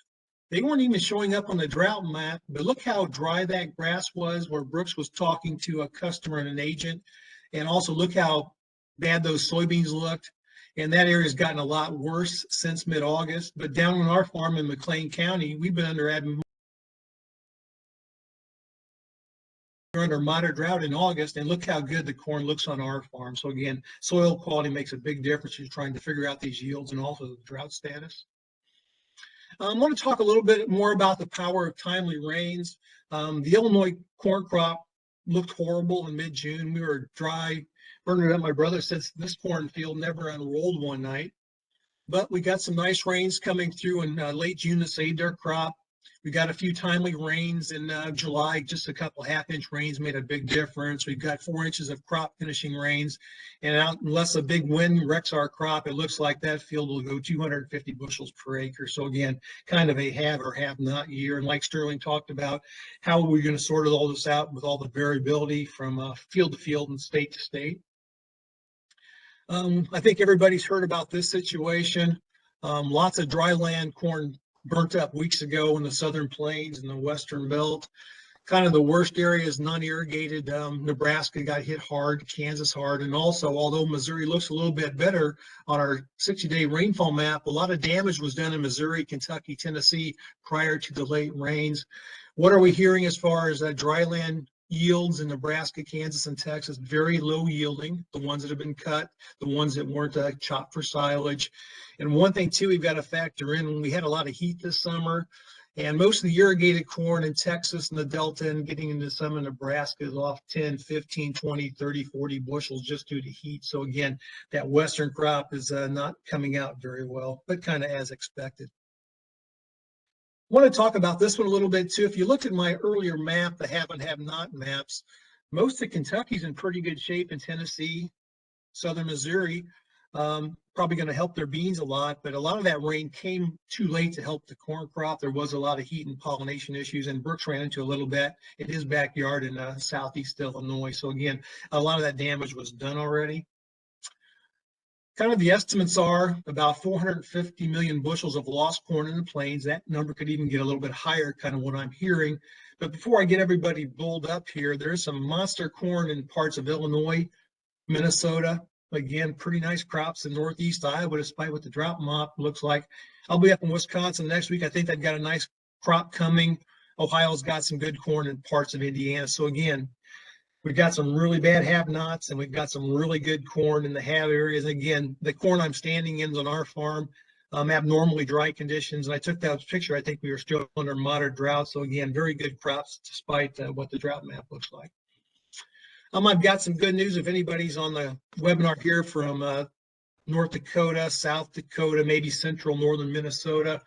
They weren't even showing up on the drought map, but look how dry that grass was where Brooks was talking to a customer and an agent. And also look how bad those soybeans looked. And that area has gotten a lot worse since mid-August. But down on our farm in McLean County, we've been under moderate drought in August, and look how good the corn looks on our farm. So again, soil quality makes a big difference in trying to figure out these yields and also the drought status. I want to talk a little bit more about the power of timely rains. The Illinois corn crop looked horrible in mid-June. We were dry, burning up. My brother said this cornfield never unrolled one night. But we got some nice rains coming through in late June that saved our crop. We got a few timely rains in July, just a couple half-inch rains made a big difference. We've got 4 inches of crop finishing rains, and unless a big wind wrecks our crop, it looks like that field will go 250 bushels per acre. So again, kind of a have or have not year. And like Sterling talked about, how are we going to sort all this out with all the variability from field to field and state to state? I think everybody's heard about this situation. Lots of dry land corn burnt up weeks ago in the southern plains and the western belt. Kind of the worst area is non-irrigated. Nebraska got hit hard, Kansas hard, and also, although Missouri looks a little bit better on our 60-day rainfall map, a lot of damage was done in Missouri, Kentucky, Tennessee prior to the late rains. What are we hearing as far as dry land yields in Nebraska, Kansas, and Texas? Very low yielding, the ones that have been cut, the ones that weren't chopped for silage. And one thing too, we've got to factor in, when we had a lot of heat this summer, and most of the irrigated corn in Texas and the Delta and getting into some in Nebraska is off 10, 15, 20, 30, 40 bushels just due to heat. So again, that western crop is not coming out very well, but kind of as expected. I want to talk about this one a little bit too. If you looked at my earlier map, the have and have not maps, most of Kentucky's in pretty good shape, in Tennessee, southern Missouri. Probably going to help their beans a lot, but a lot of that rain came too late to help the corn crop. There was a lot of heat and pollination issues, and Brooks ran into a little bit in his backyard in southeast Illinois. So again, a lot of that damage was done already. Kind of the estimates are about 450 million bushels of lost corn in the plains. That number could even get a little bit higher, kind of what I'm hearing. But before I get everybody bulled up here, there's some monster corn in parts of Illinois, Minnesota. Again, pretty nice crops in northeast Iowa, despite what the drought map looks like. I'll be up in Wisconsin next week. I think they've got a nice crop coming. Ohio's got some good corn in parts of Indiana. So again, we've got some really bad have-nots, and we've got some really good corn in the have areas. Again, the corn I'm standing in is on our farm. abnormally dry conditions. And I took that picture. I think we were still under moderate drought. So again, very good crops despite what the drought map looks like. I've got some good news if anybody's on the webinar here from North Dakota, South Dakota, maybe central northern Minnesota.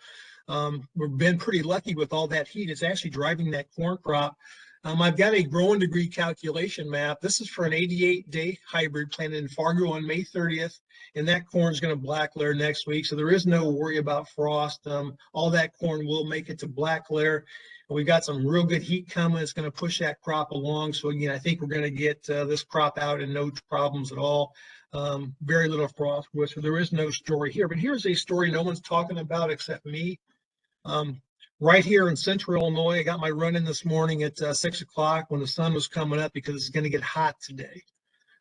We've been pretty lucky with all that heat. It's actually driving that corn crop. I've got a growing degree calculation map. This is for an 88-day hybrid planted in Fargo on May 30th, and that corn is going to black layer next week. So there is no worry about frost. All that corn will make it to black layer. We've got some real good heat coming. It's going to push that crop along. So again, I think we're going to get this crop out and no problems at all. Very little frost, so there is no story here. But here's a story no one's talking about except me. Right here in central Illinois, I got my run in this morning at 6 o'clock when the sun was coming up because it's going to get hot today.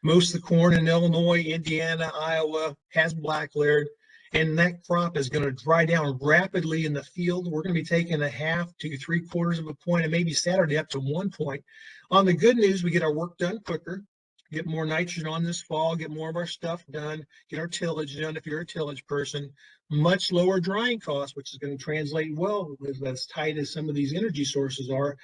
Most of the corn in Illinois, Indiana, Iowa has black layered, and that crop is going to dry down rapidly in the field. We're going to be taking a half to 3/4 of a point, and maybe Saturday up to 1 point. On the good news, we get our work done quicker, get more nitrogen on this fall, get more of our stuff done, get our tillage done if you're a tillage person, much lower drying costs, which is going to translate well with as tight as some of these energy sources are.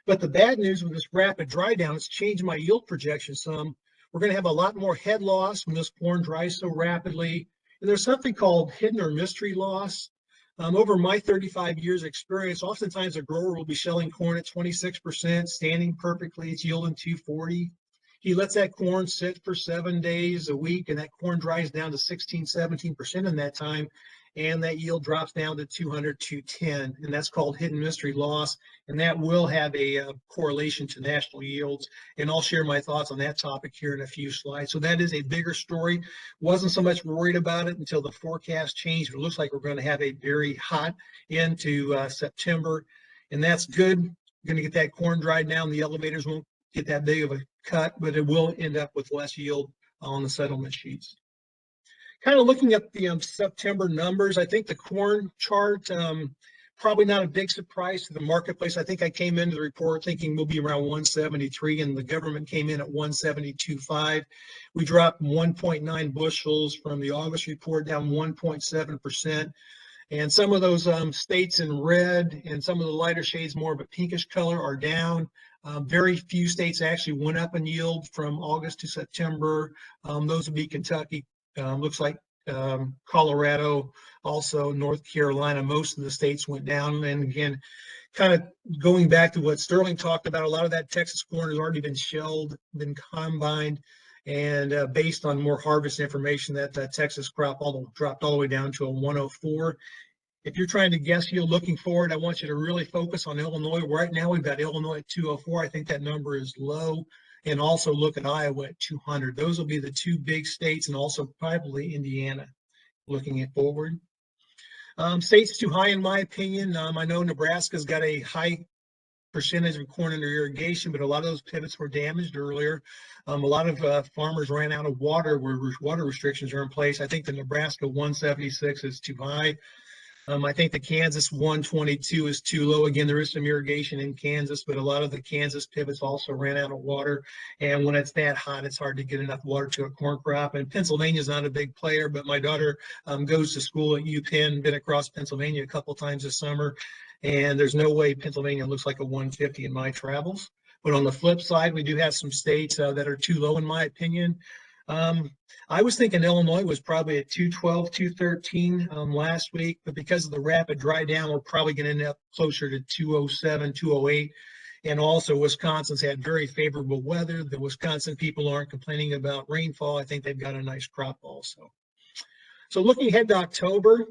But the bad news with this rapid dry down, it's changed my yield projection some. We're going to have a lot more head loss when this corn dries so rapidly. And there's something called hidden or mystery loss. Over my 35 years experience, oftentimes a grower will be shelling corn at 26%, standing perfectly, it's yielding 240. He lets that corn sit for 7 days a week, and that corn dries down to 16, 17% in that time, and that yield drops down to 200, 210, and that's called hidden mystery loss, and that will have a correlation to national yields, and I'll share my thoughts on that topic here in a few slides. So that is a bigger story. Wasn't so much worried about it until the forecast changed, but it looks like we're going to have a very hot into September, and that's good. We're going to get that corn dried down. The elevators won't get that big of a cut, but it will end up with less yield on the settlement sheets. Kind of looking at the September numbers, I think the corn chart, probably not a big surprise to the marketplace. I think I came into the report thinking we'll be around 173, and the government came in at 172.5. We dropped 1.9 bushels from the August report, down 1.7%. And some of those states in red and some of the lighter shades, more of a pinkish color, are down. Very few states actually went up in yield from August to September. Those would be Kentucky, looks like Colorado, also North Carolina. Most of the states went down. And again, kind of going back to what Sterling talked about, a lot of that Texas corn has already been shelled, been combined, and based on more harvest information, that Texas crop dropped all the way down to a 104. If you're trying to guess yield looking forward, I want you to really focus on Illinois. Right now, we've got Illinois at 204. I think that number is low. And also look at Iowa at 200. Those will be the two big states, and also probably Indiana looking at forward. States too high, in my opinion. I know Nebraska's got a high percentage of corn under irrigation, but a lot of those pivots were damaged earlier. A lot of farmers ran out of water where water restrictions are in place. I think the Nebraska 176 is too high. I think the Kansas 122 is too low. Again, there is some irrigation in Kansas, but a lot of the Kansas pivots also ran out of water. And when it's that hot, it's hard to get enough water to a corn crop. And Pennsylvania's not a big player, but my daughter goes to school at UPenn, been across Pennsylvania a couple times this summer. And there's no way Pennsylvania looks like a 150 in my travels. But on the flip side, we do have some states that are too low, in my opinion. I was thinking Illinois was probably at 212, 213 last week, but because of the rapid dry down, we're probably going to end up closer to 207, 208. And also Wisconsin's had very favorable weather. The Wisconsin people aren't complaining about rainfall. I think they've got a nice crop also. So looking ahead to October,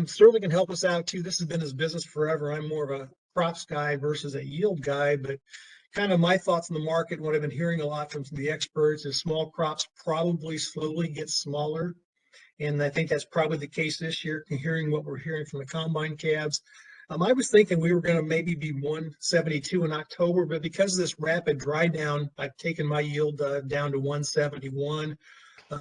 Sterling can help us out too. This has been his business forever. I'm more of a crops guy versus a yield guy, but kind of my thoughts on the market, what I've been hearing a lot from the experts is small crops probably slowly get smaller. And I think that's probably the case this year, hearing what we're hearing from the combine calves. I was thinking we were going to maybe be 172 in October, but because of this rapid dry down, I've taken my yield down to 171.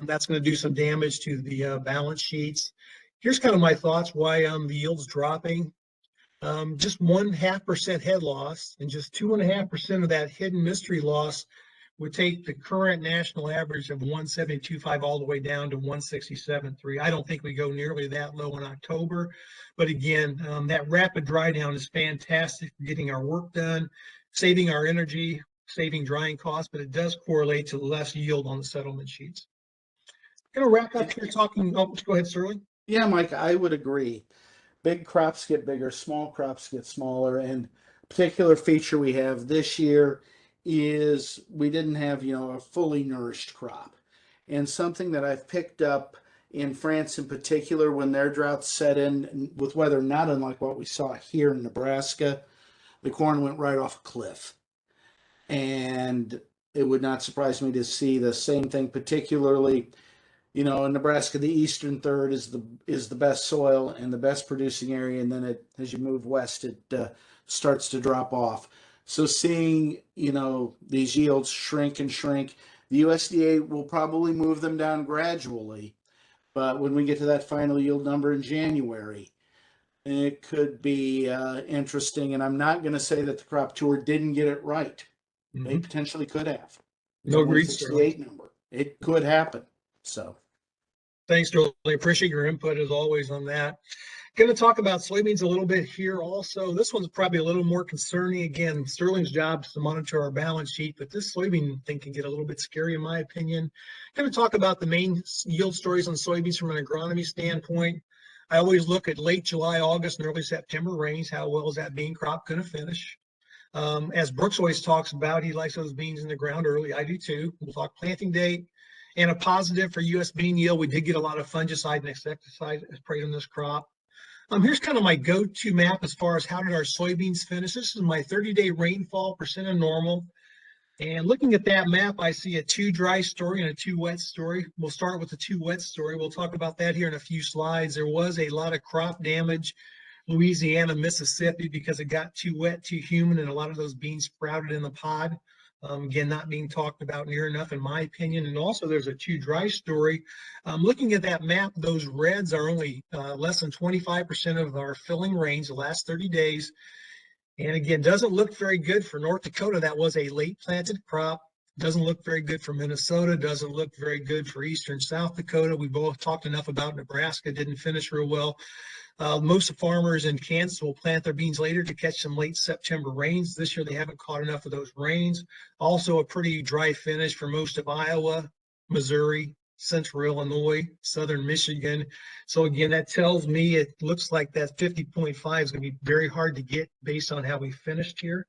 That's going to do some damage to the balance sheets. Here's kind of my thoughts why the yield's dropping. Just 0.5% head loss, and just 2.5% of that hidden mystery loss would take the current national average of 172.5 all the way down to 167.3. I don't think we go nearly that low in October. But again, that rapid dry down is fantastic for getting our work done, saving our energy, saving drying costs, but it does correlate to less yield on the settlement sheets. I'm going to wrap up here talking. Oh, go ahead, Sterling. Yeah, Mike, I would agree. Big crops get bigger, small crops get smaller, and particular feature we have this year is we didn't have, a fully nourished crop. And something that I've picked up in France in particular, when their droughts set in with weather not unlike what we saw here in Nebraska, the corn went right off a cliff. And it would not surprise me to see the same thing, particularly in Nebraska, the eastern third is the best soil and the best producing area, and then as you move west, it starts to drop off. So seeing these yields shrink and shrink, the USDA will probably move them down gradually, but when we get to that final yield number in January, it could be interesting. And I'm not going to say that the crop tour didn't get it right. They potentially could have. No, That agreed, 168 number. It could happen. So. Thanks, Joel. I appreciate your input as always on that. Going to talk about soybeans a little bit here also. This one's probably a little more concerning. Again, Sterling's job is to monitor our balance sheet, but this soybean thing can get a little bit scary in my opinion. Going to talk about the main yield stories on soybeans from an agronomy standpoint. I always look at late July, August, and early September rains. How well is that bean crop going to finish? As Brooks always talks about, he likes those beans in the ground early. I do too. We'll talk planting date. And a positive for U.S. bean yield, we did get a lot of fungicide and insecticide sprayed on this crop. Here's kind of my go-to map as far as how did our soybeans finish. This is my 30-day rainfall percent of normal. And looking at that map, I see a 2 dry story and a 2 wet story. We'll start with the 2 wet story. We'll talk about that here in a few slides. There was a lot of crop damage, Louisiana, Mississippi, because it got too wet, too humid, and a lot of those beans sprouted in the pod. Again, not being talked about near enough, in my opinion. And also, there's a 2 dry story. Looking at that map, those reds are only less than 25% of our filling range the last 30 days. And again, doesn't look very good for North Dakota. That was a late planted crop. Doesn't look very good for Minnesota. Doesn't look very good for eastern South Dakota. We both talked enough about Nebraska. Didn't finish real well. Most farmers in Kansas will plant their beans later to catch some late September rains. This year, they haven't caught enough of those rains. Also, a pretty dry finish for most of Iowa, Missouri, central Illinois, southern Michigan. So again, that tells me it looks like that 50.5 is going to be very hard to get based on how we finished here.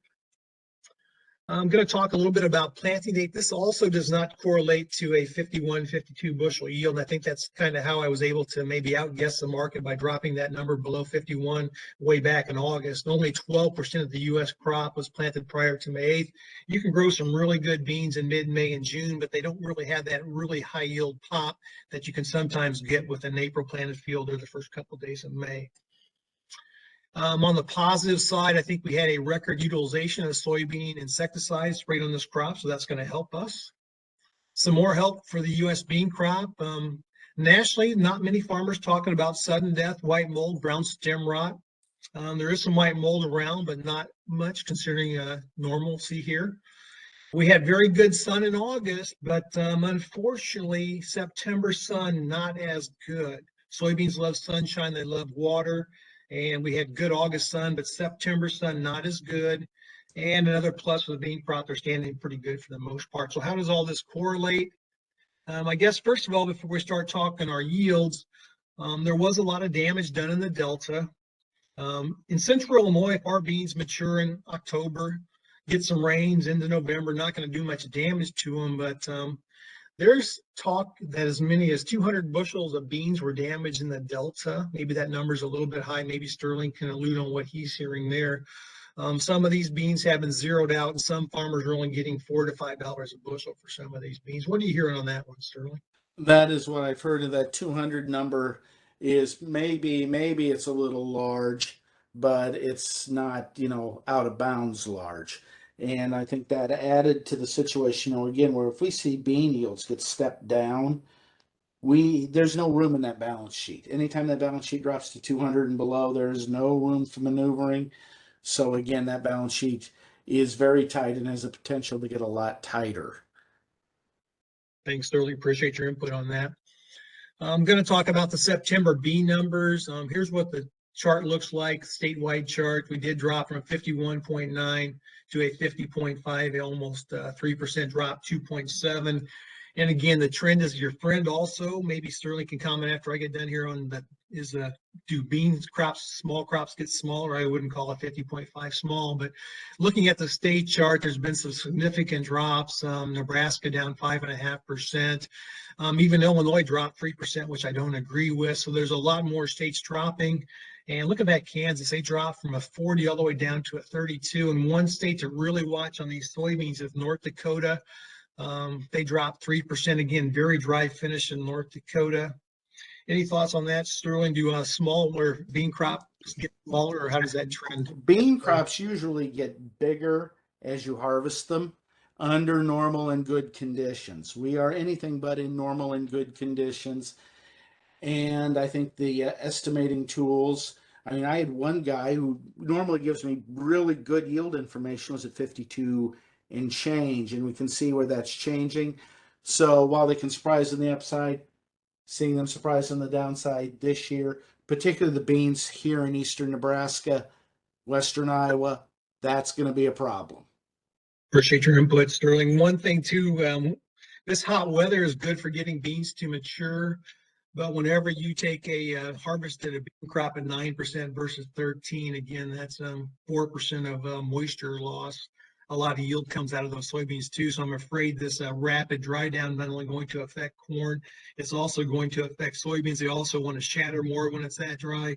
I'm going to talk a little bit about planting date. This also does not correlate to a 51, 52 bushel yield. And I think that's kind of how I was able to maybe outguess the market by dropping that number below 51 way back in August. Only 12% of the U.S. crop was planted prior to May 8th. You can grow some really good beans in mid-May and June, but they don't really have that really high yield pop that you can sometimes get with an April planted field or the first couple of days of May. On the positive side, I think we had a record utilization of soybean insecticides sprayed on this crop, so that's going to help us. Some more help for the U.S. bean crop. Nationally, not many farmers talking about sudden death, white mold, brown stem rot. There is some white mold around, but not much considering normalcy here. We had very good sun in August, but unfortunately, September sun not as good. Soybeans love sunshine, they love water. And we had good August sun, but September sun not as good. And another plus for the bean crop, they're standing pretty good for the most part. So how does all this correlate? I guess, first of all, before we start talking our yields, there was a lot of damage done in the Delta. In central Illinois, if our beans mature in October, get some rains into November, not going to do much damage to them, but there's talk that as many as 200 bushels of beans were damaged in the Delta. Maybe that number's a little bit high. Maybe Sterling can allude on what he's hearing there. Some of these beans have been zeroed out, and some farmers are only getting $4 to $5 a bushel for some of these beans. What are you hearing on that one, Sterling? That is what I've heard of. That 200 number is maybe it's a little large, but it's not, out of bounds large. And I think that added to the situation, again, where if we see bean yields get stepped down, there's no room in that balance sheet. Anytime that balance sheet drops to 200 and below, there's no room for maneuvering. So again, that balance sheet is very tight and has the potential to get a lot tighter. Thanks, Sterling. Appreciate your input on that. I'm going to talk about the September bean numbers. Here's what the chart looks like, statewide chart. We did drop from 51.9 to a 50.5, almost 3% drop, 2.7. And again, the trend is your friend also. Maybe Sterling can comment after I get done here on that. Do beans crops, small crops get smaller? I wouldn't call it 50.5 small, but looking at the state chart, there's been some significant drops. Nebraska down 5.5%. Even Illinois dropped 3%, which I don't agree with. So there's a lot more states dropping. And look at that Kansas, they dropped from a 40 all the way down to a 32. And one state to really watch on these soybeans is North Dakota. They dropped 3%. Again, very dry finish in North Dakota. Any thoughts on that, Sterling? Do smaller bean crops get smaller, or how does that trend? Bean crops usually get bigger as you harvest them under normal and good conditions. We are anything but in normal and good conditions. And I think the estimating tools, I mean, I had one guy who normally gives me really good yield information, was at 52 and change, and we can see where that's changing. So while they can surprise on the upside, seeing them surprise on the downside this year, particularly the beans here in eastern Nebraska, western Iowa, that's going to be a problem. Appreciate your input, Sterling. One thing too, this hot weather is good for getting beans to mature, but whenever you take a harvested a bean crop at 9% versus 13, again, that's 4% of moisture loss. A lot of yield comes out of those soybeans too. So I'm afraid this rapid dry down not only going to affect corn, it's also going to affect soybeans. They also want to shatter more when it's that dry.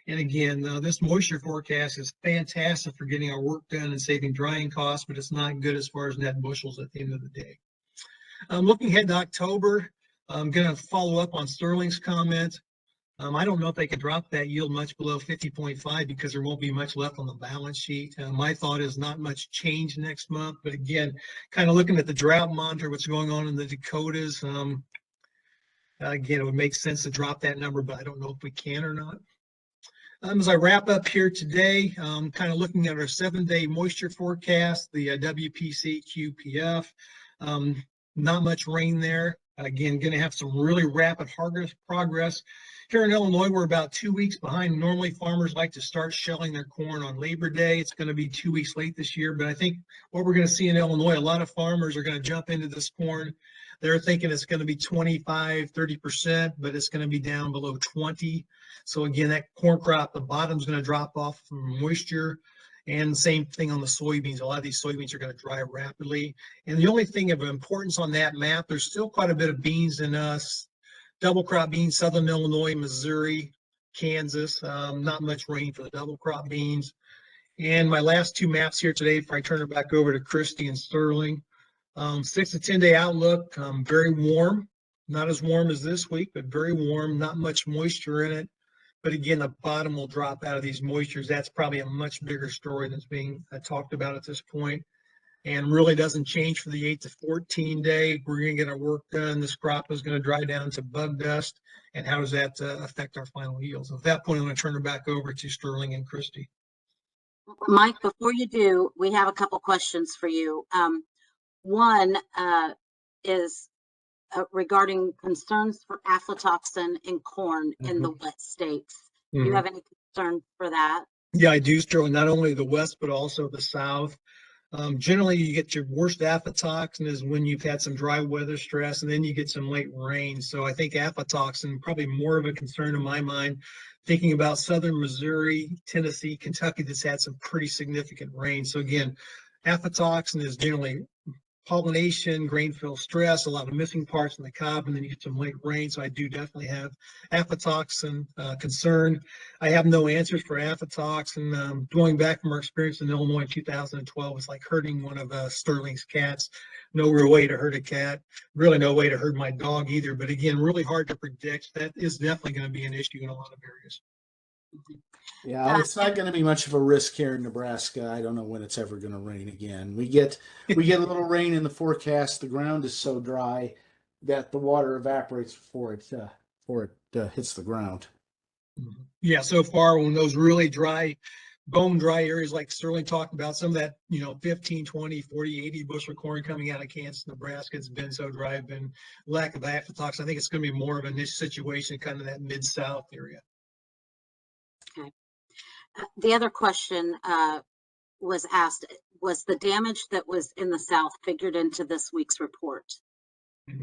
And again, this moisture forecast is fantastic for getting our work done and saving drying costs, but it's not good as far as net bushels at the end of the day. Looking ahead to October, I'm going to follow up on Sterling's comment. I don't know if they could drop that yield much below 50.5 because there won't be much left on the balance sheet. My thought is not much change next month, but again, kind of looking at the drought monitor, what's going on in the Dakotas. Again, it would make sense to drop that number, but I don't know if we can or not. As I wrap up here today, kind of looking at our 7-day moisture forecast, the WPC QPF, not much rain there. Again, going to have some really rapid harvest progress. Here in Illinois, we're about 2 weeks behind. Normally, farmers like to start shelling their corn on Labor Day. It's going to be 2 weeks late this year, but I think what we're going to see in Illinois, a lot of farmers are going to jump into this corn. They're thinking it's going to be 25, 30%, but it's going to be down below 20. So again, that corn crop, the bottom's going to drop off from moisture. And same thing on the soybeans. A lot of these soybeans are going to dry rapidly. And the only thing of importance on that map, there's still quite a bit of beans in double crop beans, southern Illinois, Missouri, Kansas. Not much rain for the double crop beans. And my last two maps here today, before I turn it back over to Christy and Sterling. 6 to 10 day outlook, very warm. Not as warm as this week, but very warm. Not much moisture in it. But again, the bottom will drop out of these moistures. That's probably a much bigger story that's being talked about at this point, and really doesn't change for the 8 to 14 day. We're going to get our work done. This crop is going to dry down to bug dust. And how does that affect our final yields? At that point, I'm going to turn it back over to Sterling and Christy. Mike, before you do, we have a couple questions for you. One is regarding concerns for aflatoxin in corn in the wet states. Do you have any concern for that? Yeah, I do, Sterling. Not only the West, but also the South. Generally, you get your worst aflatoxin is when you've had some dry weather stress, and then you get some late rain. So I think aflatoxin probably more of a concern in my mind. Thinking about southern Missouri, Tennessee, Kentucky, that's had some pretty significant rain. So again, aflatoxin is generally pollination, grain fill stress, a lot of missing parts in the cob, and then you get some late rain. So I do definitely have aflatoxin concern. I have no answers for aflatoxin. Going back from our experience in Illinois in 2012, it's like hurting one of Sterling's cats. No real way to hurt a cat. Really no way to hurt my dog either. But again, really hard to predict. That is definitely going to be an issue in a lot of areas. Yeah, it's not going to be much of a risk here in Nebraska. I don't know when it's ever going to rain again. We get a little rain in the forecast. The ground is so dry that the water evaporates before it hits the ground. Yeah, so far when those really dry bone dry areas like Sterling talked about, some of that, 15, 20, 40, 80 bushel corn coming out of Kansas, Nebraska, it's been so dry, been lack of aflatoxin. I think it's going to be more of a niche situation, kind of that mid-south area. Okay. The other question was asked, was the damage that was in the South figured into this week's report?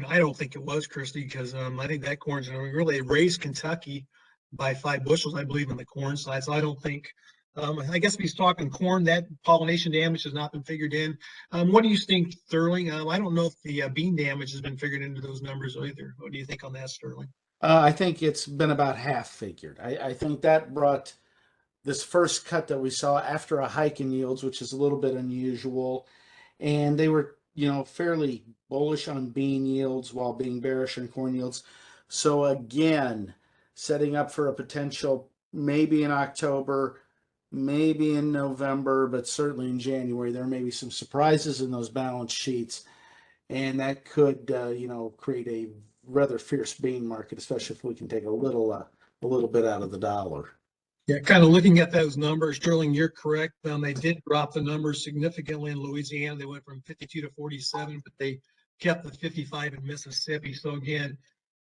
I don't think it was, Christy, because I think that corn's really raised Kentucky by 5 bushels, I believe, on the corn side. So I don't think, I guess if he's talking corn, that pollination damage has not been figured in. What do you think, Sterling? I don't know if the bean damage has been figured into those numbers either. What do you think on that, Sterling? I think it's been about half figured. I think that brought this first cut that we saw after a hike in yields, which is a little bit unusual. And they were, fairly bullish on bean yields while being bearish on corn yields. So again, setting up for a potential maybe in October, maybe in November, but certainly in January, there may be some surprises in those balance sheets. And that could, create a rather fierce bean market, especially if we can take a little bit out of the dollar. Yeah, kind of looking at those numbers, Sterling, you're correct. They did drop the numbers significantly in Louisiana. They went from 52 to 47, but they kept the 55 in Mississippi. So again,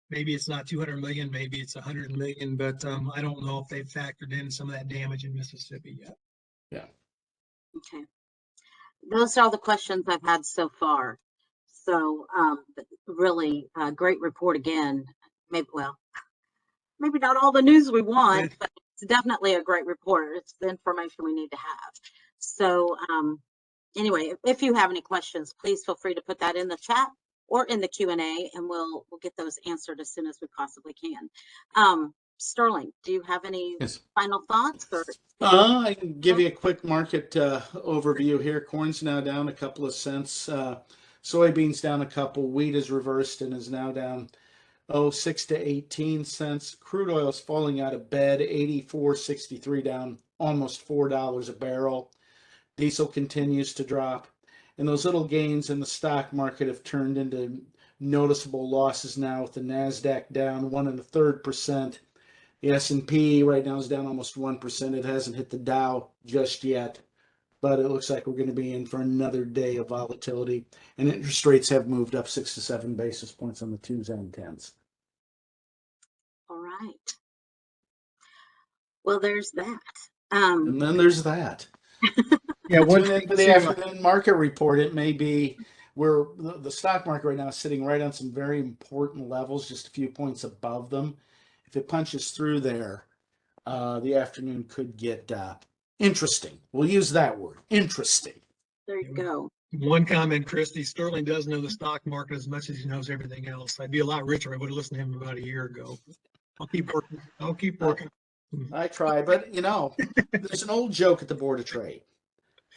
maybe it's not 200 million, maybe it's 100 million, but I don't know if they've factored in some of that damage in Mississippi yet. Yeah. Okay. Those are all the questions I've had so far. So really great report again. Maybe not all the news we want, but it's definitely a great report. It's the information we need to have. So anyway, if you have any questions, please feel free to put that in the chat or in the Q&A, and we'll get those answered as soon as we possibly can. Sterling, do you have any final thoughts? Or I can give you a quick market overview here. Corn's now down a couple of cents. Soybeans down a couple. Wheat is reversed and is now down 6 to 18 cents. Crude oil is falling out of bed, 84.63, down almost $4 a barrel. Diesel continues to drop. And those little gains in the stock market have turned into noticeable losses now, with the NASDAQ down 1.33%. The S&P right now is down almost 1%. It hasn't hit the Dow just yet, but it looks like we're going to be in for another day of volatility. And interest rates have moved up 6 to 7 basis points on the 2s and 10s. all right. Well, there's that. And then there's that. Yeah, Tune in for the afternoon market report. It may be where the stock market right now is sitting right on some very important levels, just a few points above them. If it punches through there, the afternoon could get interesting. We'll use that word, interesting. There you go. One comment, Christy, Sterling does know the stock market as much as he knows everything else. I'd be a lot richer. I would have listened to him about a year ago. I'll keep working. I try, but there's an old joke at the Board of Trade.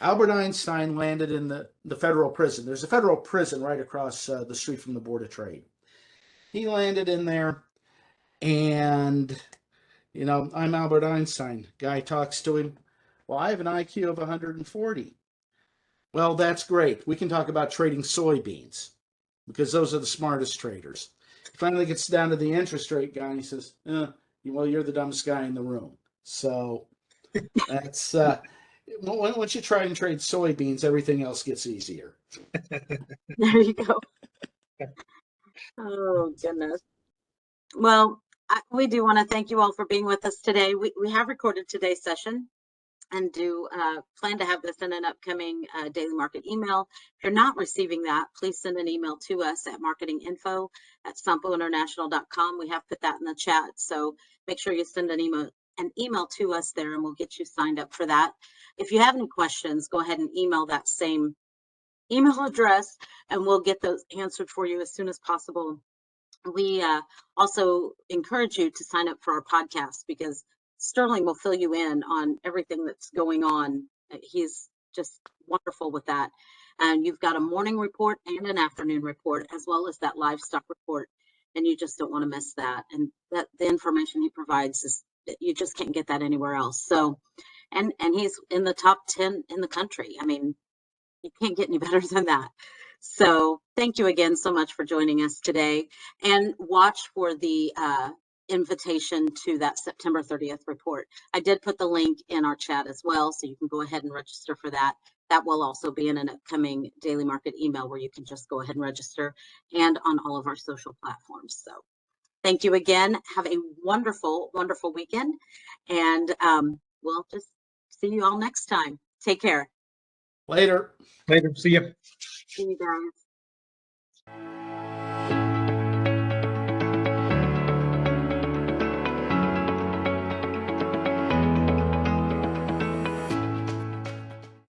Albert Einstein landed in the federal prison. There's a federal prison right across the street from the Board of Trade. He landed in there, and I'm Albert Einstein. Guy talks to him. Well, I have an IQ of 140. Well, that's great. We can talk about trading soybeans, because those are the smartest traders. Finally gets down to the interest rate guy, and he says, well, you're the dumbest guy in the room. So that's once you try and trade soybeans, everything else gets easier. There you go. Oh, goodness. Well, we do want to thank you all for being with us today. We have recorded today's session and do plan to have this in an upcoming daily market email. If you're not receiving that, please send an email to us at marketinginfo@sompointernational.com. We have put that in the chat, so make sure you send an email to us there, and we'll get you signed up for that. If you have any questions, go ahead and email that same email address, and we'll get those answered for you as soon as possible. We also encourage you to sign up for our podcast, because Sterling will fill you in on everything that's going on. He's just wonderful with that. And you've got a morning report and an afternoon report, as well as that livestock report. And you just don't want to miss that. And that the information he provides is, you just can't get that anywhere else. So, and he's in the top 10 in the country. I mean, you can't get any better than that. So thank you again so much for joining us today, and watch for the invitation to that September 30th report. I did put the link in our chat as well, so you can go ahead and register for that. That will also be in an upcoming Daily Market email where you can just go ahead and register, and on all of our social platforms. So thank you again. Have a wonderful, wonderful weekend. And we'll just see you all next time. Take care. Later. Later. See you. See you guys.